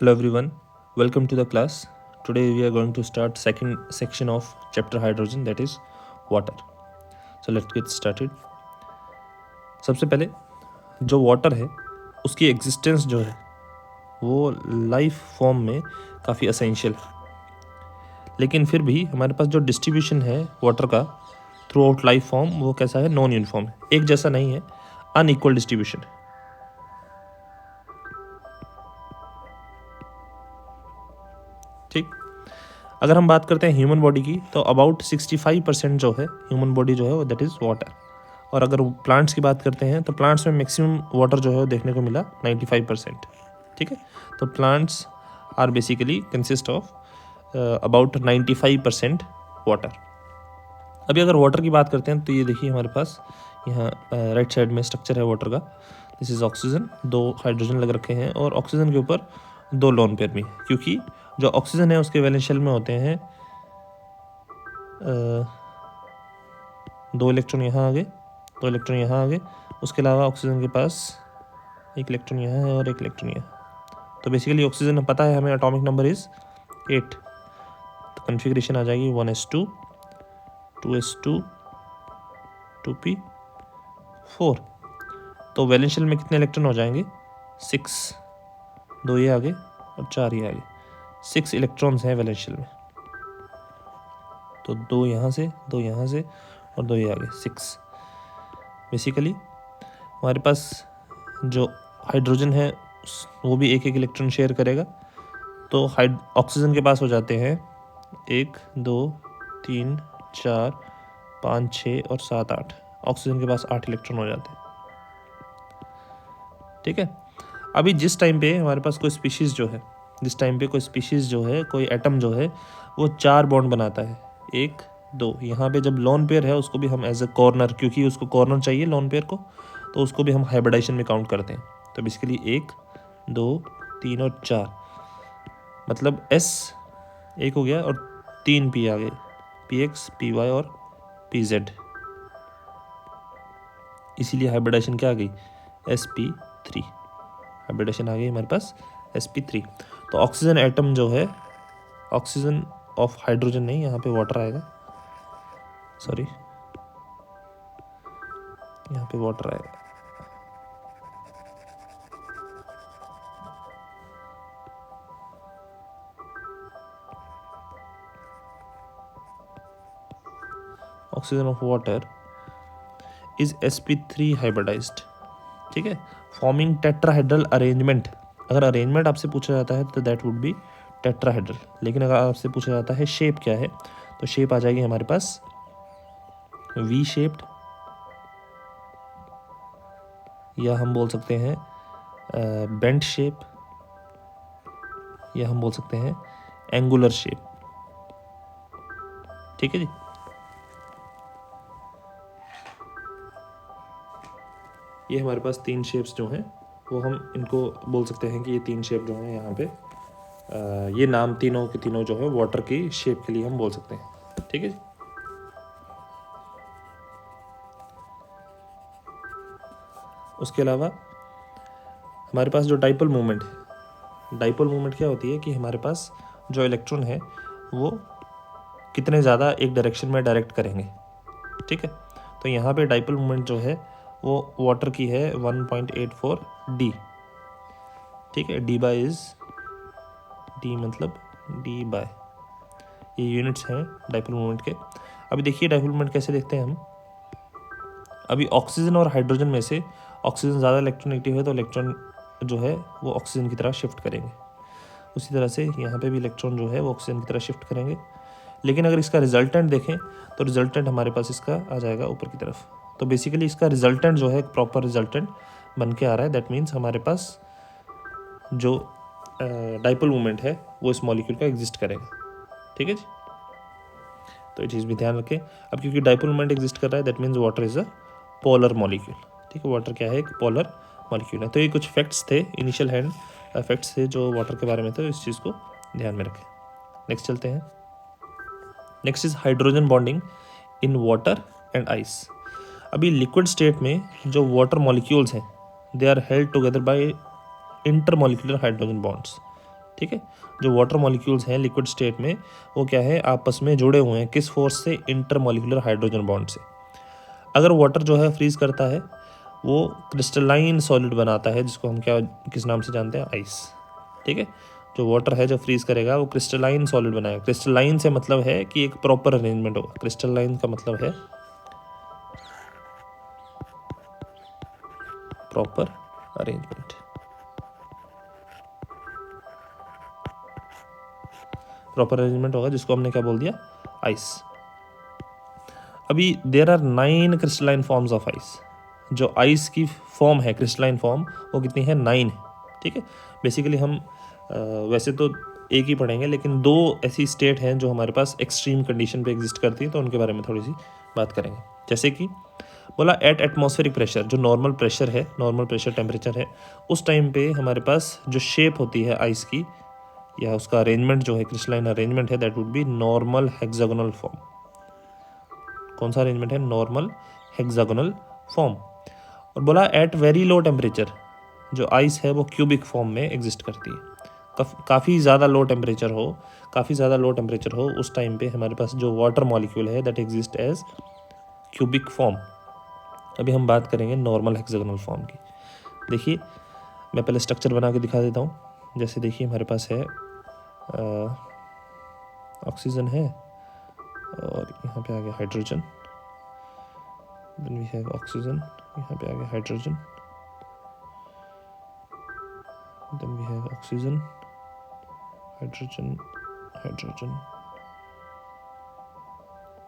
Hello everyone, welcome to the class. Today we are going to start second section of chapter hydrogen, that is water. So let's get started. सबसे पहले जो water है उसकी existence जो है वो life form में काफ़ी असेंशियल है, लेकिन फिर भी हमारे पास जो डिस्ट्रीब्यूशन है वाटर का थ्रू आउट लाइफ फॉर्म वो कैसा है, नॉन यूनिफॉर्म है, एक जैसा नहीं है, अनइक्वल डिस्ट्रीब्यूशन है. ठीक. अगर हम बात करते हैं ह्यूमन बॉडी की तो अबाउट 65% जो है ह्यूमन बॉडी जो है वो दैट इज़ वाटर. और अगर प्लांट्स की बात करते हैं तो प्लांट्स में मैक्सिमम वाटर जो है वो देखने को मिला 95%. ठीक है, तो plants are basically consist of about 95% water. अभी अगर वाटर की बात करते हैं तो ये देखिए हमारे पास यहाँ राइट साइड में स्ट्रक्चर है वाटर का. दिस इज़ ऑक्सीजन, 2 हाइड्रोजन लग रखे हैं और ऑक्सीजन के ऊपर 2 लोन पेयर भी, क्योंकि जो ऑक्सीजन है उसके वैलेंस शेल में होते हैं 2 इलेक्ट्रॉन यहाँ आगे, 2 इलेक्ट्रॉन यहाँ आगे. उसके अलावा ऑक्सीजन के पास 1 इलेक्ट्रॉन यहाँ है और 1 इलेक्ट्रॉन यहाँ. तो बेसिकली ऑक्सीजन पता है हमें एटॉमिक नंबर इज़ 8. तो कन्फिग्रेशन आ जाएगी 1s2 2s2 2p4. तो वैलेंस शेल में कितने इलेक्ट्रॉन हो जाएंगे, 6. 2 ये आगे और 4 ये आगे, 6 इलेक्ट्रॉन्स हैं वैलेंस शेल में. तो 2 यहाँ से, 2 यहाँ से और 2 ये आगे, 6. बेसिकली हमारे पास जो हाइड्रोजन है वो भी 1 इलेक्ट्रॉन शेयर करेगा. तो ऑक्सीजन के पास हो जाते हैं 1 2 3 4 5 6 और 7 8. ऑक्सीजन के पास 8 इलेक्ट्रॉन हो जाते हैं. ठीक है. अभी जिस टाइम पे हमारे पास कोई स्पीशीज़ जो है, कोई एटम जो है वो 4 बॉन्ड बनाता है, 1 2. यहाँ पे जब लोन पेयर है उसको भी हम एज ए कॉर्नर, क्योंकि उसको कॉर्नर चाहिए लोन पेयर को, तो उसको भी हम हाइब्रिडाइजेशन में काउंट करते हैं. तो बेसिकली 1 2 3 और 4, मतलब S 1 हो गया और 3 P आ गए, PX PY और PZ. इसीलिए हाइब्रिडाइजेशन क्या आ गई, sp3. हाइब्रिडेशन आ गई हमारे पास sp3. तो ऑक्सीजन एटम जो है, ऑक्सीजन ऑफ हाइड्रोजन नहीं, यहाँ पे वाटर आएगा, सॉरी यहाँ पे वाटर आएगा. Oxygen of water is sp3 hybridised. ठीक है, फॉर्मिंग टेट्राहेड्रल अरेंजमेंट. अगर अरेंजमेंट आपसे पूछा जाता है तो दैट वुड बी टेट्राहेड्रल, लेकिन अगर आपसे पूछा जाता है शेप क्या है तो शेप आ जाएगी हमारे पास वी शेप्ड, या हम बोल सकते हैं बेंट शेप, या हम बोल सकते हैं एंगुलर शेप. ठीक है जी. ये हमारे पास 3 शेप्स जो हैं वो हम इनको बोल सकते हैं कि ये 3 शेप जो हैं यहाँ पे ये नाम तीनों के तीनों जो है वाटर की शेप के लिए हम बोल सकते हैं. ठीक है जी. उसके अलावा हमारे पास जो डाइपोल मूवमेंट है, डाइपोल मूवमेंट क्या होती है कि हमारे पास जो इलेक्ट्रॉन है वो कितने ज़्यादा एक डायरेक्शन में डायरेक्ट करेंगे. ठीक है, तो यहाँ पे डाइपोल मूवमेंट जो है वो वाटर की है 1.84 D. ठीक है, D बाय इज D मतलब D बाय, ये यूनिट्स हैं डाइपोल मूवमेंट के. अभी देखिए डाइपोल मूवमेंट कैसे देखते हैं हम. अभी ऑक्सीजन और हाइड्रोजन में से ऑक्सीजन ज़्यादा इलेक्ट्रोनेगेटिव है तो इलेक्ट्रॉन जो है वो ऑक्सीजन की तरह शिफ्ट करेंगे. उसी तरह से यहाँ पे भी इलेक्ट्रॉन जो है वो ऑक्सीजन की तरह शिफ्ट करेंगे. लेकिन अगर इसका रिजल्टेंट देखें तो रिजल्टेंट हमारे पास इसका आ जाएगा ऊपर की तरफ. तो बेसिकली इसका रिजल्टेंट जो है एक प्रॉपर रिजल्टेंट बन के आ रहा है. दैट मीन्स हमारे पास जो डाइपोल मूवमेंट है वो इस मॉलिक्यूल का एग्जिस्ट करेगा. ठीक है जी. तो ये चीज़ भी ध्यान रखें. अब क्योंकि डाइपोल मूवमेंट एग्जिस्ट कर रहा है that means water is a polar molecule. ठीक है, वाटर क्या है, एक पोलर मॉलिक्यूल है. तो ये कुछ फैक्ट्स थे, इनिशियल हैंड फैक्ट्स थे जो वाटर के बारे में थे, इस चीज़ को ध्यान में रखें. नेक्स्ट चलते हैं. Next is hydrogen bonding in water and ice. अभी लिक्विड स्टेट में जो वाटर मॉलिक्यूल्स हैं they are held together by intermolecular hydrogen bonds. ठीक है। जो वाटर मॉलिक्यूल्स हैं लिक्विड स्टेट में वो क्या है, आपस में जुड़े हुए हैं, किस फोर्स से, इंटरमॉलिक्यूलर हाइड्रोजन बॉन्ड से। अगर वाटर जो है फ्रीज करता है वो क्रिस्टलाइन सॉलिड बनाता है, जिसको हम क्या किस नाम से जानते हैं, आइस। ठीक है, जो वाटर है जो फ्रीज करेगा वो क्रिस्टलाइन सॉलिड बनाएगा। क्रिस्टलाइन से मतलब है कि एक प्रॉपर अरेंजमेंट होगा। क्रिस्टलाइन का मतलब है प्रॉपर अरेंजमेंट। प्रॉपर अरेंजमेंट होगा जिसको हमने क्या बोल दिया, आइस। अभी there are 9 crystalline forms of ice. जो आइस की फॉर्म है क्रिस्टलाइन फॉर्म वो कितनी है, 9 है। ठीक है, बेसिकली हम वैसे तो एक ही पढ़ेंगे, लेकिन 2 ऐसी स्टेट हैं जो हमारे पास एक्सट्रीम कंडीशन पे एग्जिस्ट करती है, तो उनके बारे में थोड़ी सी बात करेंगे। जैसे कि बोला एट एटमॉस्फेरिक प्रेशर, जो नॉर्मल प्रेशर है, नॉर्मल प्रेशर टेम्परेचर है, उस टाइम पे हमारे पास जो शेप होती है आइस की या उसका अरेंजमेंट जो है, क्रिस्टलाइन अरेंजमेंट है, that would be normal hexagonal form. कौन सा अरेंजमेंट है, नॉर्मल हेक्सागोनल फॉर्म। और बोला एट वेरी लो टेम्परेचर, जो आइस है वो क्यूबिक फॉर्म में एग्जिस्ट करती है। काफ़ी ज़्यादा लो टेम्परेचर हो, काफ़ी ज़्यादा लो टेम्परेचर हो, उस टाइम पे हमारे पास जो वाटर मॉलिक्यूल है that exist as cubic form. अभी हम बात करेंगे नॉर्मल हेक्सागोनल फॉर्म की। देखिए मैं पहले स्ट्रक्चर बना के दिखा देता हूँ। जैसे देखिए हमारे पास है ऑक्सीजन है और यहाँ पे आ गया hydrogen, then we have oxygen, यहाँ पे आ गया hydrogen, then we have oxygen, hydrogen, hydrogen,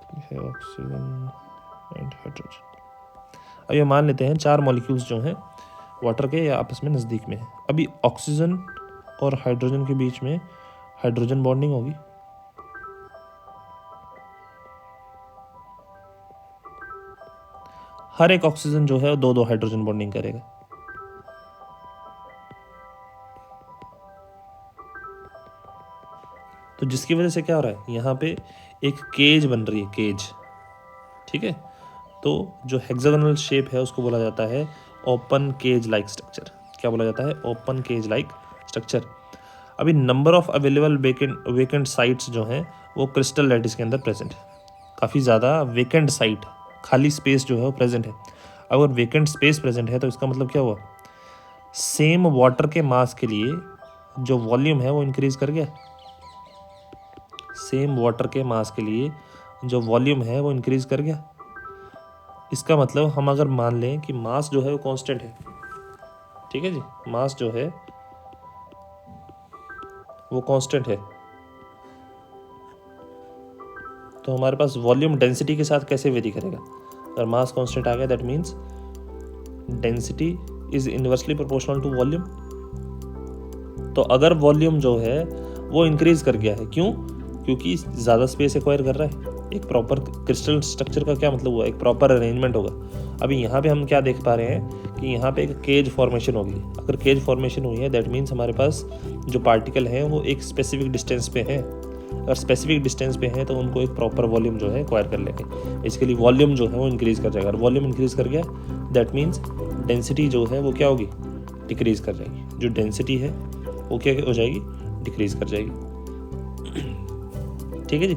we have oxygen and hydrogen. अब ये मान लेते हैं 4 मॉलिक्यूल्स जो हैं वाटर के या आपस में नज़दीक में है। अभी ऑक्सीजन और हाइड्रोजन के बीच में हाइड्रोजन बॉन्डिंग होगी, हर एक ऑक्सीजन जो है 2-2 हाइड्रोजन बॉन्डिंग करेगा। तो जिसकी वजह से क्या हो रहा है, यहाँ पे एक केज बन रही है, केज। ठीक है, तो जो हेक्सागोनल शेप है उसको बोला जाता है ओपन केज लाइक स्ट्रक्चर। क्या बोला जाता है, ओपन केज लाइक स्ट्रक्चर। अभी number of available vacant sites जो हैं वो क्रिस्टल लैटिस के अंदर प्रेजेंट है। काफ़ी ज़्यादा वेकेंट साइट, खाली स्पेस जो है वो प्रेजेंट है। अगर वेकेंट स्पेस प्रेजेंट है तो इसका मतलब क्या हुआ, सेम वाटर के मास के लिए जो वॉल्यूम है वो इंक्रीज कर गया। सेम वाटर के मास के लिए जो वॉल्यूम है वो इंक्रीज कर गया। इसका मतलब हम अगर मान लें कि मास जो है वो कांस्टेंट है, ठीक है जी, मास जो है वो कांस्टेंट है, तो हमारे पास वॉल्यूम डेंसिटी के साथ कैसे वेरी करेगा। अगर मास कांस्टेंट आ गया that means density is inversely proportional to volume. तो अगर वॉल्यूम जो है वो इंक्रीज कर गया है, क्यों, क्योंकि ज़्यादा स्पेस एक्वायर कर रहा है। एक प्रॉपर क्रिस्टल स्ट्रक्चर का क्या मतलब हुआ, एक प्रॉपर अरेंजमेंट होगा। अभी यहाँ पे हम क्या देख पा रहे हैं कि यहाँ पे एक केज फॉर्मेशन होगी। अगर केज फॉर्मेशन हुई है दैट मीन्स हमारे पास जो पार्टिकल हैं वो एक स्पेसिफिक डिस्टेंस पे हैं। अगर स्पेसिफिक डिस्टेंस पे हैं तो उनको एक प्रॉपर वॉल्यूम जो है एक्वायर कर लेंगे। इसके लिए वॉल्यूम जो है वो इंक्रीज कर जाएगा। अगर वॉल्यूम इंक्रीज कर गया दैट मीन्स डेंसिटी जो है वो क्या होगी, डिक्रीज कर जाएगी। जो डेंसिटी है वो क्या हो जाएगी, डिक्रीज कर जाएगी। ठीक है जी,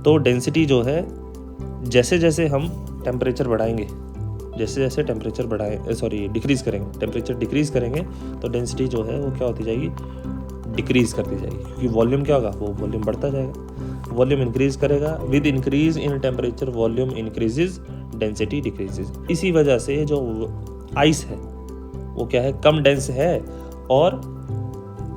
तो डेंसिटी जो है जैसे जैसे हम टेम्परेचर बढ़ाएंगे, जैसे जैसे टेम्परेचर डिक्रीज करेंगे, टेम्परेचर डिक्रीज करेंगे तो डेंसिटी जो है वो क्या होती जाएगी, डिक्रीज करती जाएगी। क्योंकि वॉल्यूम क्या होगा, वो वॉल्यूम बढ़ता जाएगा। वॉल्यूम इंक्रीज करेगा, with increase in temperature volume increases, density decreases. इसी वजह से जो आइस है वो क्या है, कम डेंस है और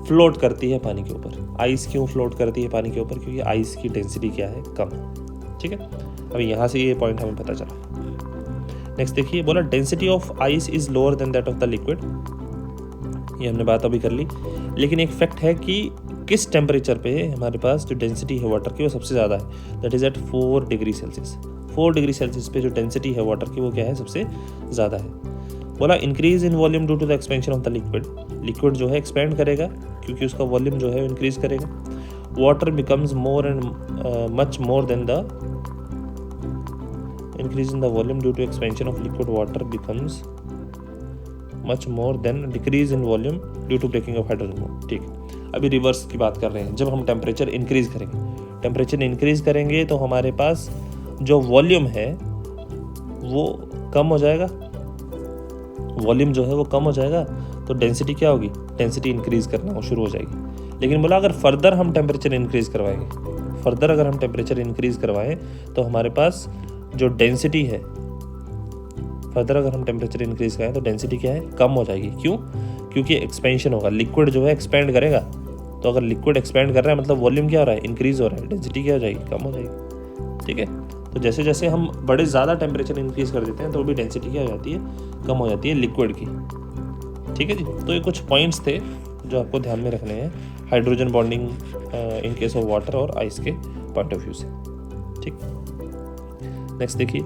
फ्लोट करती है पानी के ऊपर। आइस क्यों फ्लोट करती है पानी के ऊपर, क्योंकि आइस की डेंसिटी क्या है, कम है। ठीक है, अभी यहाँ से ये पॉइंट हमें पता चला। नेक्स्ट देखिए, बोला density of ice is lower than that of the liquid. ये हमने बात अभी कर ली, लेकिन एक फैक्ट है कि किस टेम्परेचर पे हमारे पास जो डेंसिटी है वाटर की वो सबसे ज़्यादा है, that is at 4 degree Celsius. 4 degree Celsius पे जो डेंसिटी है वाटर की वो क्या है, सबसे ज़्यादा है। बोला increase in volume due to the expansion of the liquid. Liquid जो है एक्सपेंड करेगा क्योंकि उसका वॉल्यूम जो है इंक्रीज करेगा। Water becomes more and much more than the increase in the volume due to expansion of liquid, water becomes much more than decrease in volume due to breaking of hydrogen bond. ठीक, अभी reverse की बात कर रहे हैं। जब हम temperature increase करेंगे तो हमारे पास जो वॉल्यूम है वो कम हो जाएगा, वॉल्यूम जो है वो कम हो जाएगा, तो डेंसिटी क्या होगी, डेंसिटी इंक्रीज करना वो शुरू हो जाएगी। लेकिन बोला अगर फर्दर हम टेम्परेचर इंक्रीज करवाएं तो हमारे पास जो डेंसिटी है, तो डेंसिटी क्या है, कम हो जाएगी। क्यों? क्योंकि एक्सपेंशन होगा, लिक्विड जो है एक्सपेंड करेगा। तो अगर लिक्विड एक्सपेंड कर रहा है मतलब वॉल्यूम क्या हो रहा है, इंक्रीज हो रहा है, डेंसिटी क्या हो जाएगी, कम हो जाएगी। ठीक है, तो जैसे जैसे हम बड़े ज़्यादा टेम्परेचर इंक्रीज कर देते हैं तो भी डेंसिटी क्या हो जाती है, कम हो जाती है लिक्विड की। ठीक है जी, तो ये कुछ पॉइंट्स थे जो आपको ध्यान में रखने हैं hydrogen bonding in case of water और आइस के पॉइंट ऑफ व्यू से। ठीक, नेक्स्ट देखिए,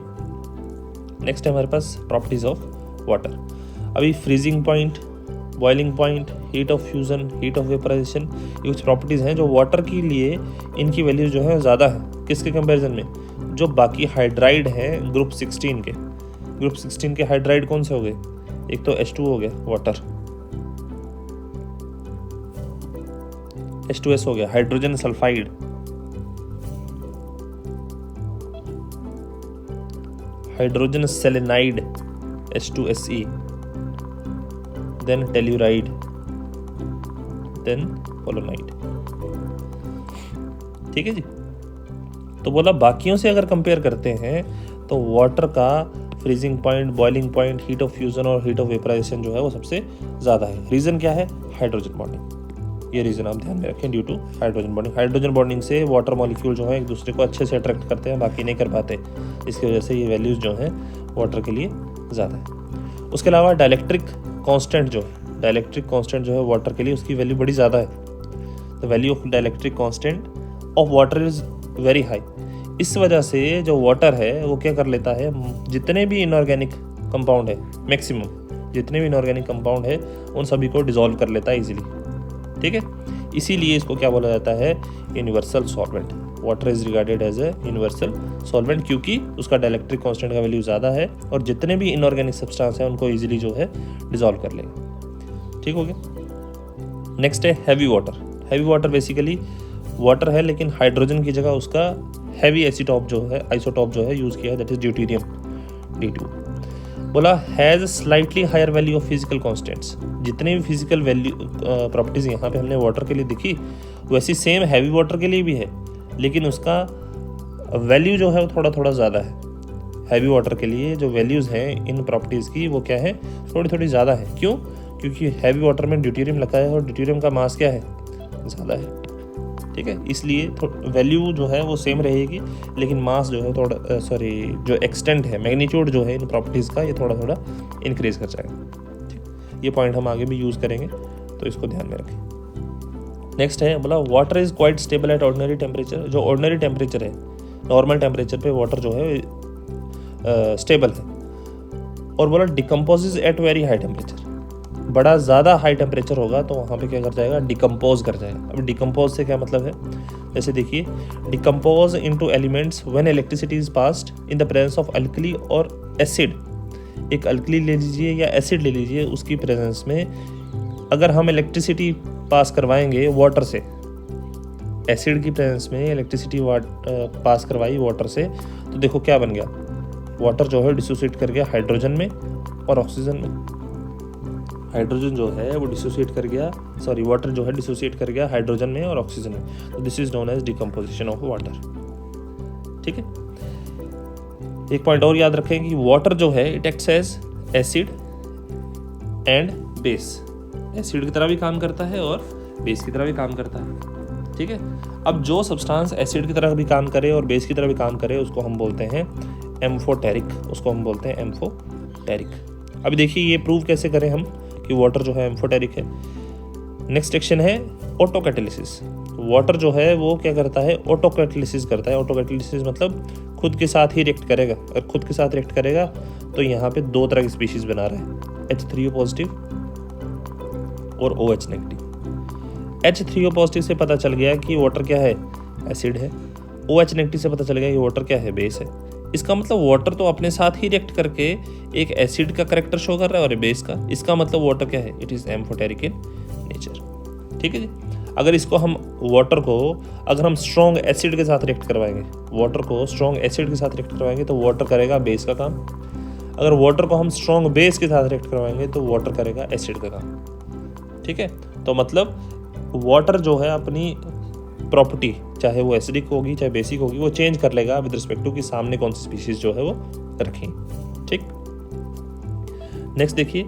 नेक्स्ट है हमारे पास प्रॉपर्टीज ऑफ वाटर। अभी freezing point, boiling point, heat of fusion, heat of vaporisation, ये कुछ प्रॉपर्टीज़ हैं जो वाटर के लिए इनकी वैल्यूज जो है ज़्यादा है। किसके कंपैरिजन में, जो बाकी हाइड्राइड हैं ग्रुप 16 के। ग्रुप 16 के हाइड्राइड कौन से हो गए, एक तो H2 हो गया वाटर, H2S हो गया hydrogen sulphide, hydrogen selenide H2SE, then telluride, then polonide. ठीक है जी, तो बोला बाकियों से अगर कंपेयर करते हैं तो वाटर का freezing point, boiling point, heat of fusion और हीट ऑफ वेपराइजेशन जो है वो सबसे ज़्यादा है। रीज़न क्या है, हाइड्रोजन बॉन्डिंग। ये रीज़न आप ध्यान में रखें, due to hydrogen bonding. Hydrogen bonding से वाटर मॉलिक्यूल जो है एक दूसरे को अच्छे से अट्रैक्ट करते हैं, बाकी नहीं कर पाते। इसकी वजह से ये वैल्यूज़ जो हैं वाटर के लिए ज़्यादा है। उसके अलावा डाइलेक्ट्रिक कांस्टेंट जो है वाटर के लिए, उसकी वैल्यू बड़ी ज़्यादा है। The value of dielectric constant of water is very high. इस वजह से जो वाटर है वो क्या कर लेता है, जितने भी इनऑर्गेनिक कंपाउंड है, मैक्सिमम जितने भी इनऑर्गेनिक कंपाउंड है उन सभी को डिसॉल्व कर लेता है इजीली। ठीक है, इसीलिए इसको क्या बोला जाता है, universal solvent. Water is regarded as a universal solvent क्योंकि उसका डाइलेक्ट्रिक कांस्टेंट का वैल्यू ज़्यादा है और जितने भी इनऑर्गेनिक सब्सटेंस है उनको इजीली जो है डिसॉल्व कर लेगा। ठीक हो गया। नेक्स्ट है heavy water. Heavy water basically water है लेकिन हाइड्रोजन की जगह उसका हैवी आइसोटॉप जो है यूज़ किया है, दैट इज ड्यूटेरियम D2। बोला has slightly higher value of physical constants. जितने भी फिजिकल वैल्यू प्रॉपर्टीज़ यहाँ पे हमने वाटर के लिए दिखी वैसी सेम हैवी वाटर के लिए भी है, लेकिन उसका वैल्यू जो है वो थोड़ा थोड़ा ज़्यादा है। हैवी वाटर के लिए जो वैल्यूज़ हैं इन प्रॉपर्टीज़ की वो क्या है, थोड़ी थोड़ी ज़्यादा है। क्यों? क्योंकि हैवी वाटर में ड्यूटेरियम लगा है और ड्यूटेरियम का मास क्या है, ज़्यादा है। ठीक है, इसलिए वैल्यू जो है वो सेम रहेगी लेकिन मास जो है थोड़ा जो एक्सटेंट है, मैग्नीट्यूड जो है इन प्रॉपर्टीज़ का ये थोड़ा थोड़ा इंक्रीज कर जाएगा। ठीक, ये पॉइंट हम आगे भी यूज़ करेंगे तो इसको ध्यान में रखें। नेक्स्ट है बोला water is quite stable at ordinary temperature. जो ऑर्डिनरी टेम्परेचर है, नॉर्मल टेम्परेचर पे वाटर जो है स्टेबल है। और बोला decomposes at very high temperature. बड़ा ज़्यादा हाई टेम्परेचर होगा तो वहाँ पे क्या कर जाएगा, डिकम्पोज कर जाएगा। अब डिकम्पोज से क्या मतलब है, जैसे देखिए decompose into elements when electricity is passed in the presence of alkali और एसिड। एक अल्कली ले लीजिए या एसिड ले लीजिए, उसकी प्रेजेंस में अगर हम इलेक्ट्रिसिटी पास करवाएंगे वाटर से, एसिड की प्रेजेंस में इलेक्ट्रिसिटी पास करवाई वाटर से, तो देखो क्या बन गया, वाटर जो है डिसोसिएट कर गया हाइड्रोजन में और ऑक्सीजन में। हाइड्रोजन जो है वो डिसोसिएट कर गया, वाटर जो है डिसोसिएट कर गया हाइड्रोजन में और ऑक्सीजन में। तो this is known as decomposition of water. ठीक है, एक पॉइंट और याद रखें कि वाटर जो है it acts as acid and base. Acid की तरह भी काम करता है और बेस की तरह भी काम करता है। ठीक है, अब जो सब्सटेंस एसिड की तरह भी काम करे और बेस की तरह भी काम करे उसको हम बोलते हैं एम्फोटेरिक। अभी देखिए ये प्रूव कैसे करें हम कि वाटर जो है एम्फोटेरिक है। नेक्स्ट सेक्शन है ऑटो कैटालिसिस। वाटर जो है वो क्या करता है, ऑटो कैटालिसिस करता है। ऑटो कैटालिसिस मतलब खुद के साथ ही रिएक्ट करेगा। और खुद के साथ रिएक्ट करेगा तो यहाँ पे दो तरह की स्पीशीज बना रहा है, H3O पॉजिटिव और OH नेगेटिव। H3O पॉजिटिव से पता चल गया कि वाटर क्या है, एसिड है। OH नेगेटिव से पता चल गया कि वाटर क्या है, बेस है। इसका मतलब वाटर तो अपने साथ ही रिएक्ट करके एक एसिड का करेक्टर शो कर रहा है और बेस का। इसका मतलब वाटर क्या है, it is amphoteric in nature. ठीक है जी। अगर इसको हम वाटर को अगर हम स्ट्रॉन्ग एसिड के साथ रिएक्ट करवाएंगे, वाटर को स्ट्रॉन्ग एसिड के साथ रिएक्ट करवाएंगे तो वाटर करेगा बेस का काम। अगर वाटर को हम स्ट्रॉन्ग बेस के साथ रिएक्ट करवाएंगे तो वाटर करेगा एसिड का काम। ठीक है, तो मतलब वाटर जो है अपनी प्रॉपर्टी, चाहे वो एसिडिक होगी चाहे बेसिक होगी, वो चेंज कर लेगा विद रिस्पेक्ट टू कि सामने कौन सी स्पीशीज जो है वो रखें। ठीक, नेक्स्ट देखिए,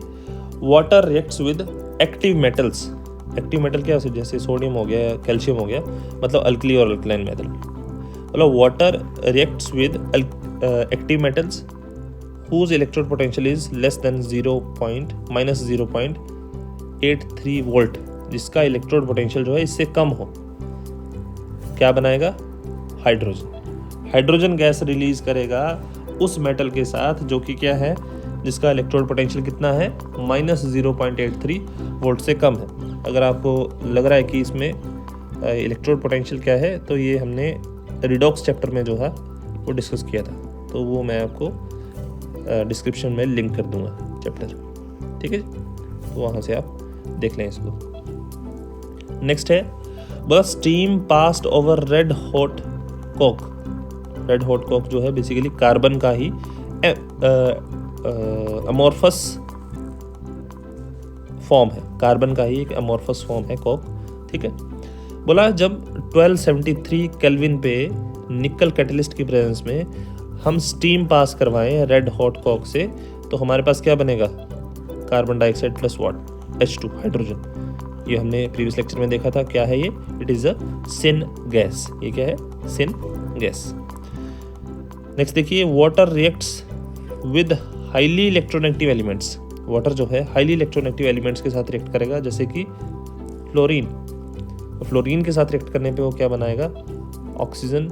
water reacts with active metals. Active metal क्या है, जैसे सोडियम हो गया, कैल्शियम हो गया, मतलब अल्कली और अल्कलाइन मेटल। मतलब water reacts with active metals whose electrode potential is less than -0.83 volt, जिसका इलेक्ट्रोड पोटेंशियल जो है इससे कम हो, क्या बनाएगा, हाइड्रोजन। हाइड्रोजन गैस रिलीज करेगा उस मेटल के साथ जो कि क्या है, जिसका इलेक्ट्रोड पोटेंशियल कितना है, -0.83 वोल्ट से कम है। अगर आपको लग रहा है कि इसमें इलेक्ट्रोड पोटेंशियल क्या है, तो ये हमने रिडॉक्स चैप्टर में जो है वो डिस्कस किया था, तो वो मैं आपको डिस्क्रिप्शन में लिंक कर दूंगा चैप्टर। ठीक है, तो वहाँ से आप देख लें इसको। नेक्स्ट है, बस steam passed over red hot Coke. Red hot Coke जो है बेसिकली कार्बन का ही अमॉर्फस फॉर्म है, कार्बन का ही एक अमॉर्फस फॉर्म है कोक। ठीक है, बोला जब 1273 केल्विन पे निकल कैटलिस्ट की प्रेजेंस में हम स्टीम पास करवाएं रेड हॉट कोक से, तो हमारे पास क्या बनेगा, carbon dioxide plus what, H2 hydrogen. ये हमने प्रीवियस लेक्चर में देखा था, क्या है ये, it is a syn gas. ये क्या है, सिन गैस। नेक्स्ट देखिए, water reacts with highly electronegative elements. Water जो है हाईली इलेक्ट्रोनेगेटिव एलिमेंट्स के साथ रिएक्ट करेगा, जैसे कि फ्लोरीन। फ्लोरीन के साथ रिएक्ट करने पे वो क्या बनाएगा, ऑक्सीजन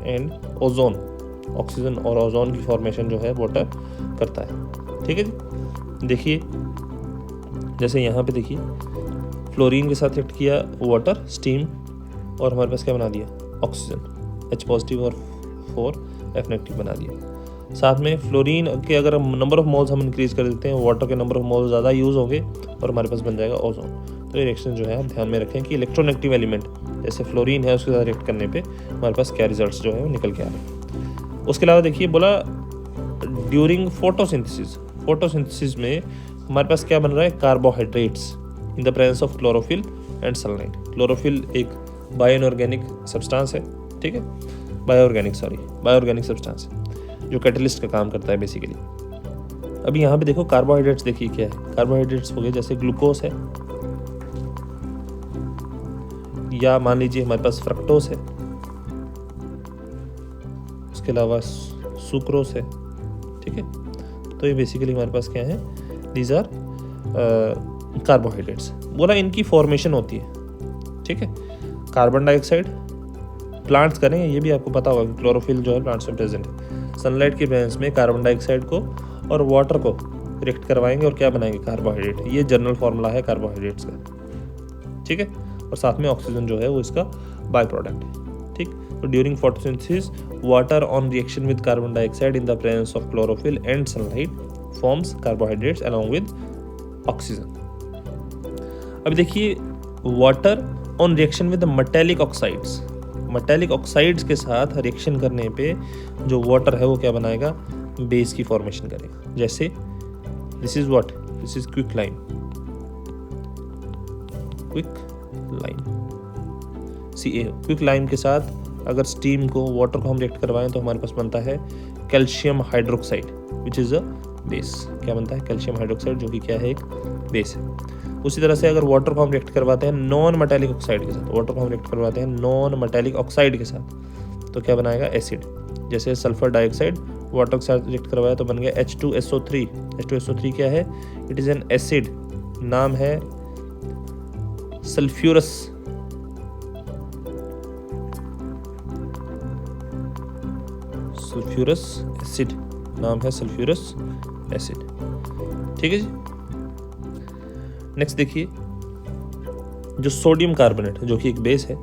एंड ओजोन। ऑक्सीजन और ओजोन की फॉर्मेशन जो है वाटर करता है। ठीक है जी, देखिए जैसे यहाँ पे देखिए, फ्लोरीन के साथ रिएक्ट किया वाटर, स्टीम, और हमारे पास क्या बना दिया, ऑक्सीजन, H पॉजिटिव और 4 F नेगेटिव बना दिया। साथ में फ्लोरीन के अगर नंबर ऑफ मोल्स हम इंक्रीज कर देते हैं, वाटर के नंबर ऑफ मोल्स ज़्यादा यूज़ होंगे और हमारे पास बन जाएगा ओजोन। तो ये रिएक्शन जो है आप ध्यान में रखें कि इलेक्ट्रोनेगेटिव एलिमेंट जैसे फ्लोरीन है उसके साथ रिएक्ट करने पे हमारे पास क्या रिजल्ट्स जो है वो निकल के आ रहे हैं। उसके अलावा देखिए, बोला ड्यूरिंग फोटोसिंथेसिस। फोटोसिंथेसिस में हमारे पास क्या बन रहा है, carbohydrates in the presence of chlorophyll and sunlight. Chlorophyll एक बायो इनऑर्गेनिक सब्सटेंस है। ठीक है, बायोऑर्गेनिक सब्सटेंस है जो कैटलिस्ट का काम करता है बेसिकली। अभी यहाँ पे देखो कार्बोहाइड्रेट्स, देखिए क्या है, कार्बोहाइड्रेट्स हो गए जैसे ग्लूकोज है, या मान लीजिए हमारे पास फ्रक्टोज है, उसके अलावा सुक्रोज है। ठीक है, तो ये बेसिकली हमारे पास क्या है, दीज आर कार्बोहाइड्रेट्स। बोला इनकी फॉर्मेशन होती है। ठीक है, कार्बन डाइऑक्साइड प्लांट्स करेंगे, ये भी आपको पता होगा कि क्लोरोफिल जो है प्लांट्स में प्रेजेंट है। सनलाइट की प्रेजेंस में कार्बन डाइऑक्साइड को और वाटर को रिएक्ट करवाएंगे और क्या बनाएंगे, कार्बोहाइड्रेट। ये जनरल फार्मूला है कार्बोहाइड्रेट्स का। ठीक है, और साथ में ऑक्सीजन जो है वो इसका बाय प्रोडक्ट है। ठीक, तो during photosynthesis water on reaction with carbon dioxide in the presence of chlorophyll and sunlight forms carbohydrates along with oxygen. अभी देखिए, water on reaction with metallic oxides. Metallic oxides के साथ रिएक्शन करने पे जो वाटर है वो क्या बनाएगा, बेस की फॉर्मेशन करेगा। जैसे this is what, this is quick lime CaO। Quick lime के साथ अगर स्टीम को, वाटर को हम रिएक्ट करवाएं तो हमारे पास बनता है calcium hydroxide which is a base. क्या बनता है, कैल्शियम हाइड्रोक्साइड, जो कि क्या है, एक बेस है। उसी तरह से अगर वाटर को हम रिएक्ट करवाते हैं नॉन मेटालिक ऑक्साइड के साथ, वाटर को हम रिएक्ट करवाते हैं नॉन मेटालिक ऑक्साइड के साथ, तो क्या बनाएगा, एसिड। जैसे सल्फर डाइऑक्साइड वाटर के साथ रिएक्ट करवाया तो बन गया H2SO3। H2SO3 क्या है, इट इज़ एन एसिड, नाम है सल्फ्यूरस एसिड, नाम है सल्फ्यूरस एसिड। ठीक है जी। नेक्स्ट देखिए, जो सोडियम कार्बोनेट जो कि एक बेस है।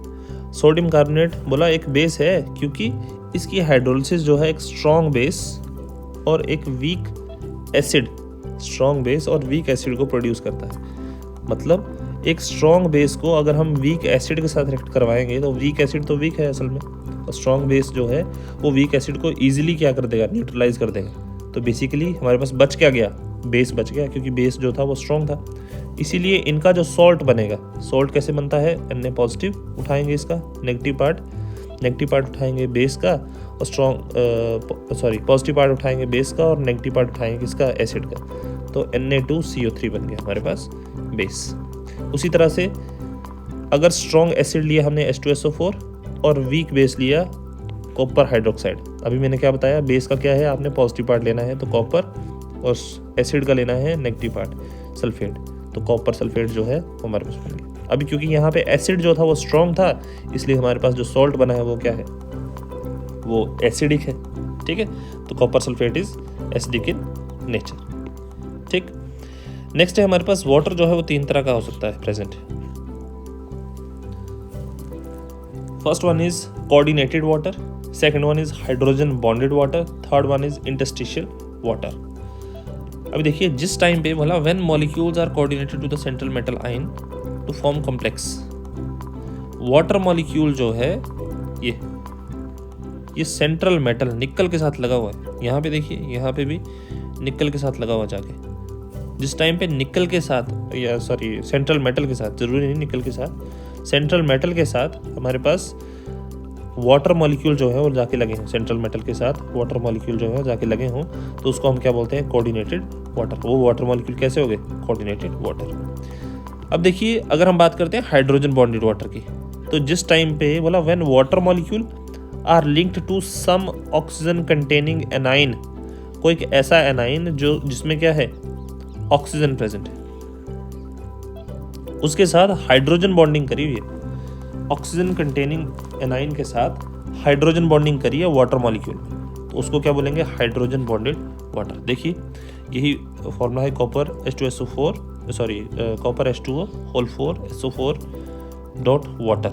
सोडियम कार्बोनेट बोला एक बेस है क्योंकि इसकी हाइड्रोलिसिस जो है एक स्ट्रॉन्ग बेस और एक वीक एसिड, स्ट्रॉन्ग बेस और वीक एसिड को प्रोड्यूस करता है। मतलब एक स्ट्रॉन्ग बेस को अगर हम वीक एसिड के साथ रिएक्ट करवाएंगे तो वीक एसिड तो वीक है असल में, और स्ट्रॉन्ग बेस जो है वो वीक एसिड को ईजिली क्या कर देगा, न्यूट्रलाइज कर देगा। तो बेसिकली हमारे पास बच क्या गया, बेस बच गया, क्योंकि बेस जो था वो स्ट्रॉन्ग था। इसीलिए इनका जो सॉल्ट बनेगा, सॉल्ट कैसे बनता है, Na पॉजिटिव उठाएंगे इसका नेगेटिव पार्ट उठाएंगे बेस का, और पॉजिटिव पार्ट उठाएंगे बेस का और नेगेटिव पार्ट उठाएंगे इसका एसिड का, तो Na2CO3 बन गया हमारे पास बेस। उसी तरह से अगर स्ट्रॉन्ग एसिड लिया हमने H2SO4 और वीक बेस लिया कॉपर हाइड्रोक्साइड, अभी मैंने क्या बताया, बेस का क्या है, आपने पॉजिटिव पार्ट लेना है तो कॉपर, और एसिड का लेना है नेगेटिव पार्ट सल्फेट, तो कॉपर सल्फेट जो है वो हमारे पास बन गया। अभी क्योंकि यहाँ पे एसिड जो था वो स्ट्रॉन्ग था, इसलिए हमारे पास जो सॉल्ट बना है वो क्या है, वो एसिडिक है। ठीक है, तो copper sulphate is acidic in nature. ठीक, नेक्स्ट है हमारे पास वाटर जो है वो 3 तरह का हो सकता है present. First one is coordinated water, second one is hydrogen bonded water, third one is interstitial water. अभी देखिए, जिस टाइम पे बोला when molecules are coordinated to the central metal ion to form complex, water molecule जो है ये central metal निकल के साथ लगा हुआ है। यहाँ पे देखिए, यहाँ पे भी निकल के साथ लगा हुआ जाके। जिस टाइम पे निकल के साथ, या सॉरी सेंट्रल मेटल के साथ, जरूरी नहीं निकल के साथ, सेंट्रल मेटल के साथ हमारे पास वाटर मॉलिक्यूल जो है वो जाके लगे हों, सेंट्रल मेटल के साथ वाटर मॉलिक्यूल जो है जाके लगे हों, तो उसको हम क्या बोलते हैं, कोऑर्डिनेटेड वाटर। वो वाटर मॉलिक्यूल कैसे हो गए, कोऑर्डिनेटेड वाटर। अब देखिए, अगर हम बात करते हैं हाइड्रोजन बॉन्डेड वाटर की, तो जिस टाइम पे बोला when water molecule are linked to some oxygen containing anion, कोई एक ऐसा एनाइन जो जिसमें क्या है, ऑक्सीजन प्रेजेंट है, उसके साथ हाइड्रोजन बॉन्डिंग करी हुई है, ऑक्सीजन कंटेनिंग एनाइन के साथ हाइड्रोजन बॉन्डिंग करी है वाटर मॉलिक्यूल में, तो उसको क्या बोलेंगे, हाइड्रोजन बॉन्डेड वाटर। देखिए, यही फॉर्मूला है copper H2SO4, copper H2O whole 4 SO4 dot water.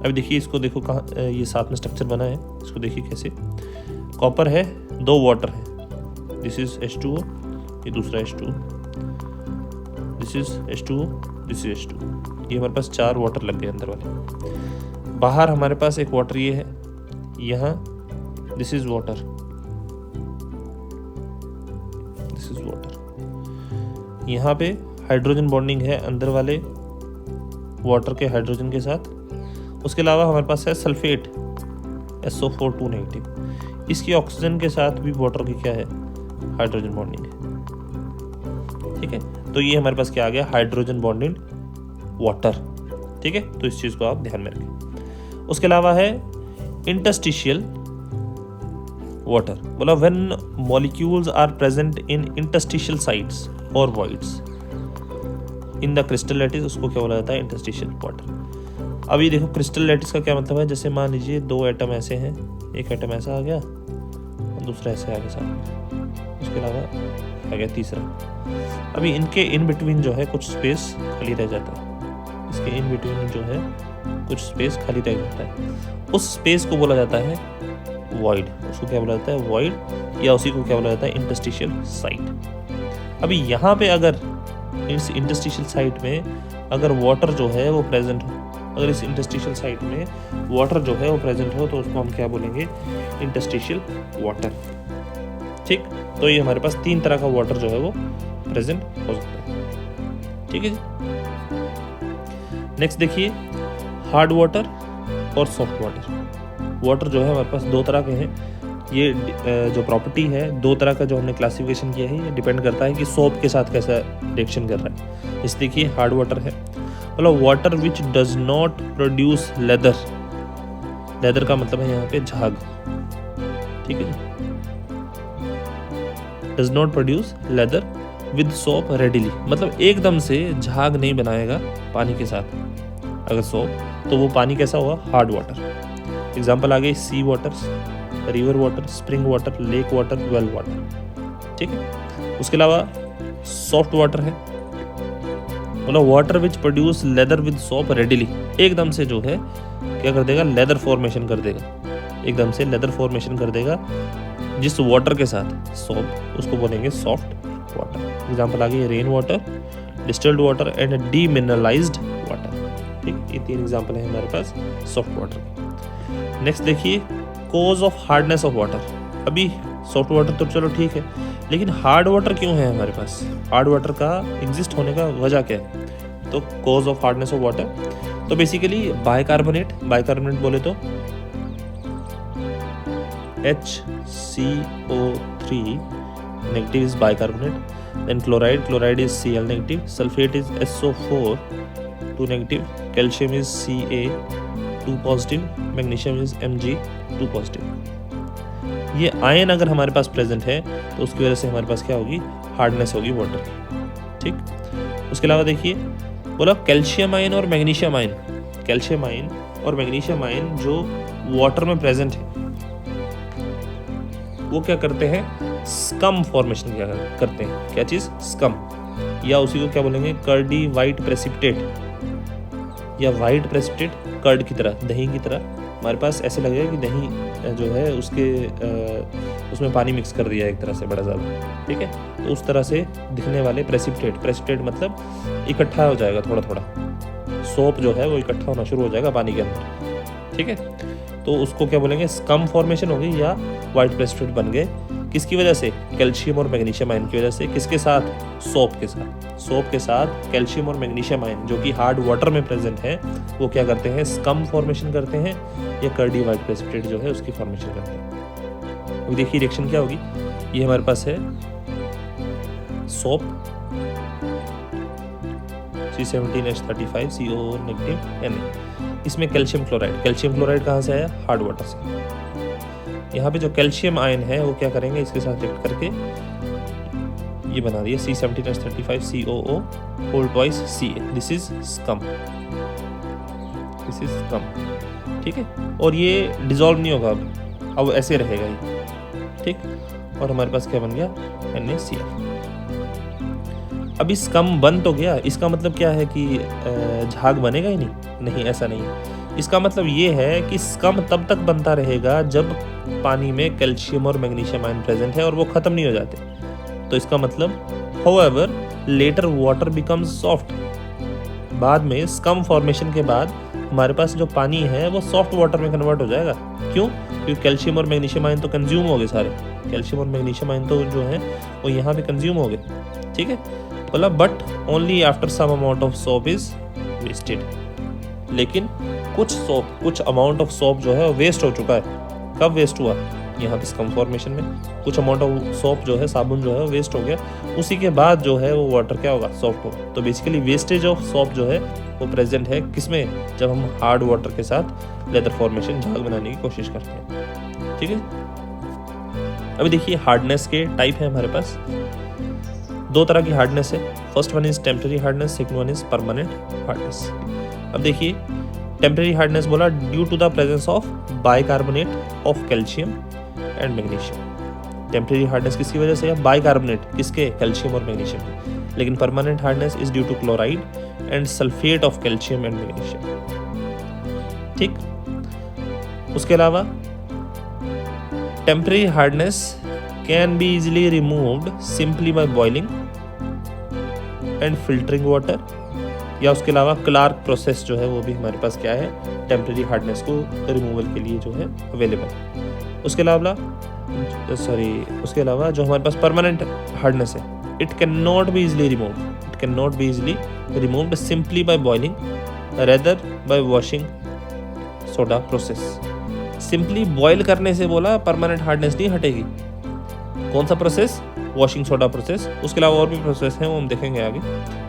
अभी देखिए, इसको देखो कहाँ ये साथ में स्ट्रक्चर बना है, इसको देखिए कैसे, कॉपर है, 2 वाटर है, दिस इज H2O, ये दूसरा H2O, this is H2O, this is H2O, ये हमारे पास 4 वाटर लग गए अंदर वाले। बाहर हमारे पास एक वाटर ये है, यहाँ this is water, this is water. यहाँ पे हाइड्रोजन बॉन्डिंग है अंदर वाले वाटर के हाइड्रोजन के साथ। उसके अलावा हमारे पास है सल्फेट SO4 2 नेगेटिव, इसकी ऑक्सीजन के साथ भी वाटर की क्या है, हाइड्रोजन बॉन्डिंग है। ठीक है, तो ये हमारे पास क्या आ गया, हाइड्रोजन बॉन्डेड वाटर। ठीक है, तो इस चीज को आप ध्यान में रखें। उसके अलावा है इंटरस्टिशियल वाटर, बोला when molecules are present in interstitial sites और voids in the crystal lattice, उसको क्या बोला जाता है, इंटरस्टिशियल वाटर। अब ये देखो, क्रिस्टल लैटिस का क्या मतलब है, जैसे मान लीजिए 2 एटम ऐसे हैं, एक एटम ऐसा आ गया और दूसरा ऐसे आ गया साथ, उसके अलावा आ गया तीसरा। अभी इनके इन बिटवीन जो है कुछ स्पेस खाली रह जाता है, इसके इन बिटवीन जो है कुछ स्पेस खाली रह जाता है, उस स्पेस को बोला जाता है वॉइड। उसको क्या बोला जाता है, वॉइड, या उसी को क्या बोला जाता है, इंटरस्टिशियल साइट। अभी यहाँ पे अगर इस इंटरस्टिशियल साइट में अगर वाटर जो है वो प्रेजेंट हो, अगर इस इंटरस्टिशियल साइट में वाटर जो है वो प्रेजेंट हो, तो उसको हम क्या बोलेंगे, इंटरस्टिशियल वाटर। ठीक, तो ये हमारे पास 3 तरह का वाटर जो है वो प्रेजेंट हो सकता है। ठीक है जी। नेक्स्ट देखिए, हार्ड वाटर और सॉफ्ट वाटर। वाटर जो है हमारे पास 2 तरह के हैं। ये जो प्रॉपर्टी है 2 तरह का जो हमने क्लासिफिकेशन किया है, ये डिपेंड करता है कि सोप के साथ कैसा रिएक्शन कर रहा है। इस देखिए, हार्ड वाटर है, मतलब water which does not produce leather. Leather का मतलब है यहाँ पे झाग। ठीक है, does not produce lather with soap readily, मतलब एकदम से झाग नहीं बनाएगा पानी के साथ अगर सोप, तो वो पानी कैसा हुआ, हार्ड वाटर। एग्जाम्पल आ गए sea waters, river water, spring water, lake water, well water. ठीक है, उसके अलावा सॉफ्ट वाटर है, मतलब water which produce lather with soap readily, एकदम से जो है क्या कर देगा, लेदर फॉर्मेशन कर देगा। एकदम से लेदर फॉर्मेशन कर देगा जिस वाटर के साथ, सोप, उसको बोलेंगे सॉफ्ट वाटर। एग्जाम्पल आ गई rain water, distilled water and demineralised water. ठीक, ये 3 एग्जाम्पल है हमारे पास सॉफ्ट वाटर। नेक्स्ट देखिए cause of hardness of water. अभी सॉफ्ट वाटर तो चलो ठीक है, लेकिन हार्ड वाटर क्यों है हमारे पास? हार्ड वाटर का एग्जिस्ट होने का वजह क्या है? तो cause of hardness of water, तो बेसिकली बाइकार्बोनेट, बाइकार्बोनेट बोले तो HCO3 negative is bicarbonate, then chloride, chloride is Cl negative, sulphate is SO4 2 negative, calcium is Ca 2 positive, magnesium is Mg 2 positive. ये आयन अगर हमारे पास present है तो उसकी वजह से हमारे पास क्या होगी? हार्डनेस होगी वाटर की। ठीक, उसके अलावा देखिए बोला कैल्शियम आयन और मैग्नीशियम आयन। कैल्शियम आयन और मैग्नीशियम आयन जो वाटर में प्रेजेंट है वो क्या करते हैं? स्कम फॉर्मेशन क्या करते हैं? क्या चीज? स्कम, या उसी को क्या बोलेंगे? कर्डी वाइट प्रेसिपिटेट, या वाइट प्रेसिपिटेट कर्ड की तरह, दही की तरह। हमारे पास ऐसे लगेगा कि दही जो है उसके उसमें पानी मिक्स कर दिया एक तरह से बड़ा ज़्यादा। ठीक है, तो उस तरह से दिखने वाले प्रेसिपिटेट, प्रेसिपिटेट मतलब इकट्ठा हो जाएगा थोड़ा थोड़ा, सोप जो है वो इकट्ठा होना शुरू हो जाएगा पानी के अंदर। ठीक है, तो उसको क्या बोलेंगे? स्कम फॉर्मेशन हो गई या वाइट प्रेसिपिटेट बन गए। किसकी वजह से? कैल्शियम और मैग्नीशियम आयन की वजह से। किसके साथ? सोप के साथ। सोप के साथ कैल्शियम और मैग्नीशियम आयन जो कि हार्ड वाटर में प्रेजेंट है वो क्या करते हैं? स्कम फॉर्मेशन करते हैं या कर्डी वाइट प्रेसिपिटेट जो है उसकी फॉर्मेशन करते हैं। अब देखिए रिएक्शन क्या होगी। ये हमारे पास है soap C17H35 CO negative Na, इसमें कैल्शियम क्लोराइड। कैल्शियम क्लोराइड कहाँ से आया? हार्ड वाटर से। यहाँ पे जो कैल्शियम आयन है वो क्या करेंगे? इसके साथ रिएक्ट करके ये बना दिया C17H35 COO whole twice Ca। This is scum, this is scum. ठीक है, और ये डिसॉल्व नहीं होगा अब ऐसे रहेगा ये। ठीक, और हमारे पास क्या बन गया? NaCl। अब इस स्कम बन तो गया, इसका मतलब क्या है कि झाग बनेगा ही नहीं, ऐसा नहीं है। इसका मतलब ये है कि स्कम तब तक बनता रहेगा जब पानी में कैल्शियम और मैग्नीशियम आयन प्रेजेंट है और वो खत्म नहीं हो जाते। तो इसका मतलब however later water becomes soft, बाद में स्कम फॉर्मेशन के बाद हमारे पास जो पानी है वो सॉफ्ट वाटर में कन्वर्ट हो जाएगा। क्यों? क्योंकि कैल्शियम और मैग्नीशियम आयन तो कंज्यूम हो गए सारे। कैल्शियम और मैग्नीशियम आयन तो जो है वो यहाँ पे कंज्यूम हो गए। ठीक है, बोला but only after some amount of soap is wasted. लेकिन कुछ अमाउंट ऑफ सोप जो है वेस्ट हो चुका है। कब वेस्ट हुआ? यहाँ पे स्कम फॉर्मेशन में कुछ अमाउंट ऑफ सोप जो है, साबुन जो है वेस्ट हो गया, उसी के बाद जो है वो वाटर क्या होगा? सॉफ्ट होगा। तो बेसिकली वेस्टेज ऑफ सोप जो है वो प्रेजेंट है किसमें? जब हम हार्ड वाटर के साथ लेदर फॉर्मेशन, झाग बनाने की कोशिश करते हैं। ठीक है, अभी देखिए हार्डनेस के टाइप है हमारे पास। 2 तरह की हार्डनेस है। First one is temporary hardness, second one is permanent hardness. अब देखिए टेम्पररी हार्डनेस बोला due to the presence of bicarbonate of calcium and magnesium. Temporary hardness किसकी वजह से है? बाइकार्बोनेट, किसके? कैल्शियम और मैग्नीशियम। लेकिन permanent hardness is due to chloride and sulphate of calcium and magnesium. ठीक, उसके अलावा temporary hardness can be easily removed simply by boiling and filtering water, या उसके अलावा क्लार्क प्रोसेस जो है वो भी हमारे पास क्या है? टेम्पररी हार्डनेस को रिमूवल के लिए जो है अवेलेबल। उसके अलावा जो हमारे पास परमानेंट हार्डनेस है, it can not be easily removed, it can not be easily removed simply by boiling rather by washing soda process. Simply boil करने से बोला परमानेंट हार्डनेस नहीं हटेगी। कौन सा प्रोसेस? Washing soda process. उसके अलावा और भी प्रोसेस हैं, वो हम देखेंगे आगे।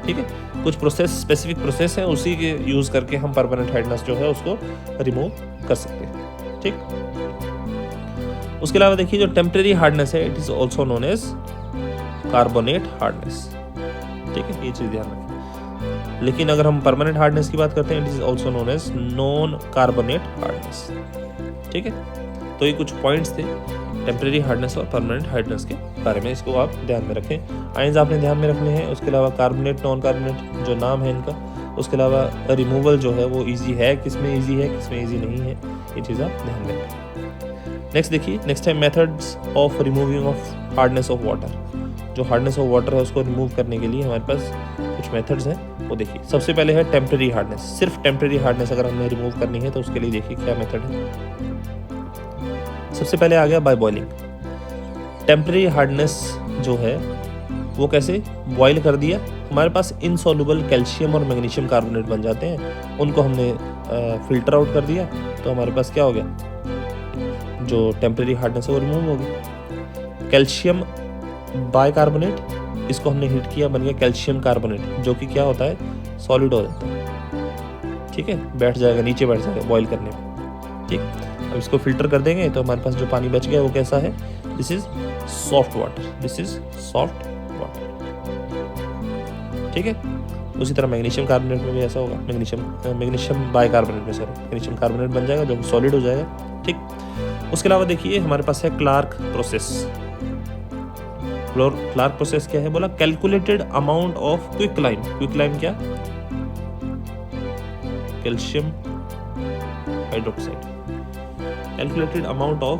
ठीक है, कुछ प्रोसेस स्पेसिफिक प्रोसेस है, उसी के यूज करके हम परमानेंट हार्डनेस जो है उसको रिमूव कर सकते हैं। ठीक, उसके अलावा देखिए जो टेम्परेरी हार्डनेस है it is also known as carbonate hardness. ठीक है, ये चीज ध्यान रखें। लेकिन अगर हम परमानेंट हार्डनेस की बात करते हैं it is also known as non carbonate hardness. ठीक है, तो ये कुछ पॉइंट्स थे टेम्परेरी हार्डनेस और परमानेंट हार्डनेस के बारे में, इसको आप ध्यान में रखें। आयंस आपने ध्यान में रखने हैं। उसके अलावा कार्बोनेट, नॉन कार्बोनेट जो नाम है इनका, उसके अलावा रिमूवल जो है वो इजी है, किसमें इजी है, किसमें इजी नहीं है, ये चीज़ आप ध्यान में रखें। नेक्स्ट देखिए, नेक्स्ट है methods of removing of hardness of water. जो हार्डनेस ऑफ वाटर है उसको रिमूव करने के लिए हमारे पास कुछ मेथड्स हैं, वो देखिए। सबसे पहले है टेम्परेरी हार्डनेस। सिर्फ टेम्परेरी हार्डनेस अगर हमने रिमूव करनी है तो उसके लिए देखिए क्या मेथड है। सबसे पहले आ गया बाय बॉइलिंग। टेम्परेरी हार्डनेस जो है वो कैसे, बॉयल कर दिया, हमारे पास इनसॉल्युबल कैल्शियम और मैग्नीशियम कार्बोनेट बन जाते हैं, उनको हमने फिल्टर आउट कर दिया तो हमारे पास क्या हो गया, जो टेम्परेरी हार्डनेस है वो रिमूव हो गई। कैल्शियम बाइकार्बोनेट, इसको हमने हीट किया, बन गया कैल्शियम कार्बोनेट, जो कि क्या होता है, सॉलिड हो जाता है। ठीक है, बैठ जाएगा, नीचे बैठ जाएगा बॉईल करने में। ठीक, अब इसको फिल्टर कर देंगे तो हमारे पास जो पानी बच गया वो कैसा है, this is soft water, this is soft water. ठीक है, उसी तरह मैग्नीशियम कार्बोनेट में भी ऐसा होगा, मैग्नीशियम बाइकार्बोनेट में सॉरी मैग्नीशियम कार्बोनेट बन जाएगा जो कि सॉलिड हो जाएगा। ठीक, उसके अलावा देखिए हमारे पास है क्लार्क प्रोसेस। क्लार्क प्रोसेस क्या है, बोला calculated amount of quicklime. Quicklime क्या, calcium hydroxide. Calculated amount of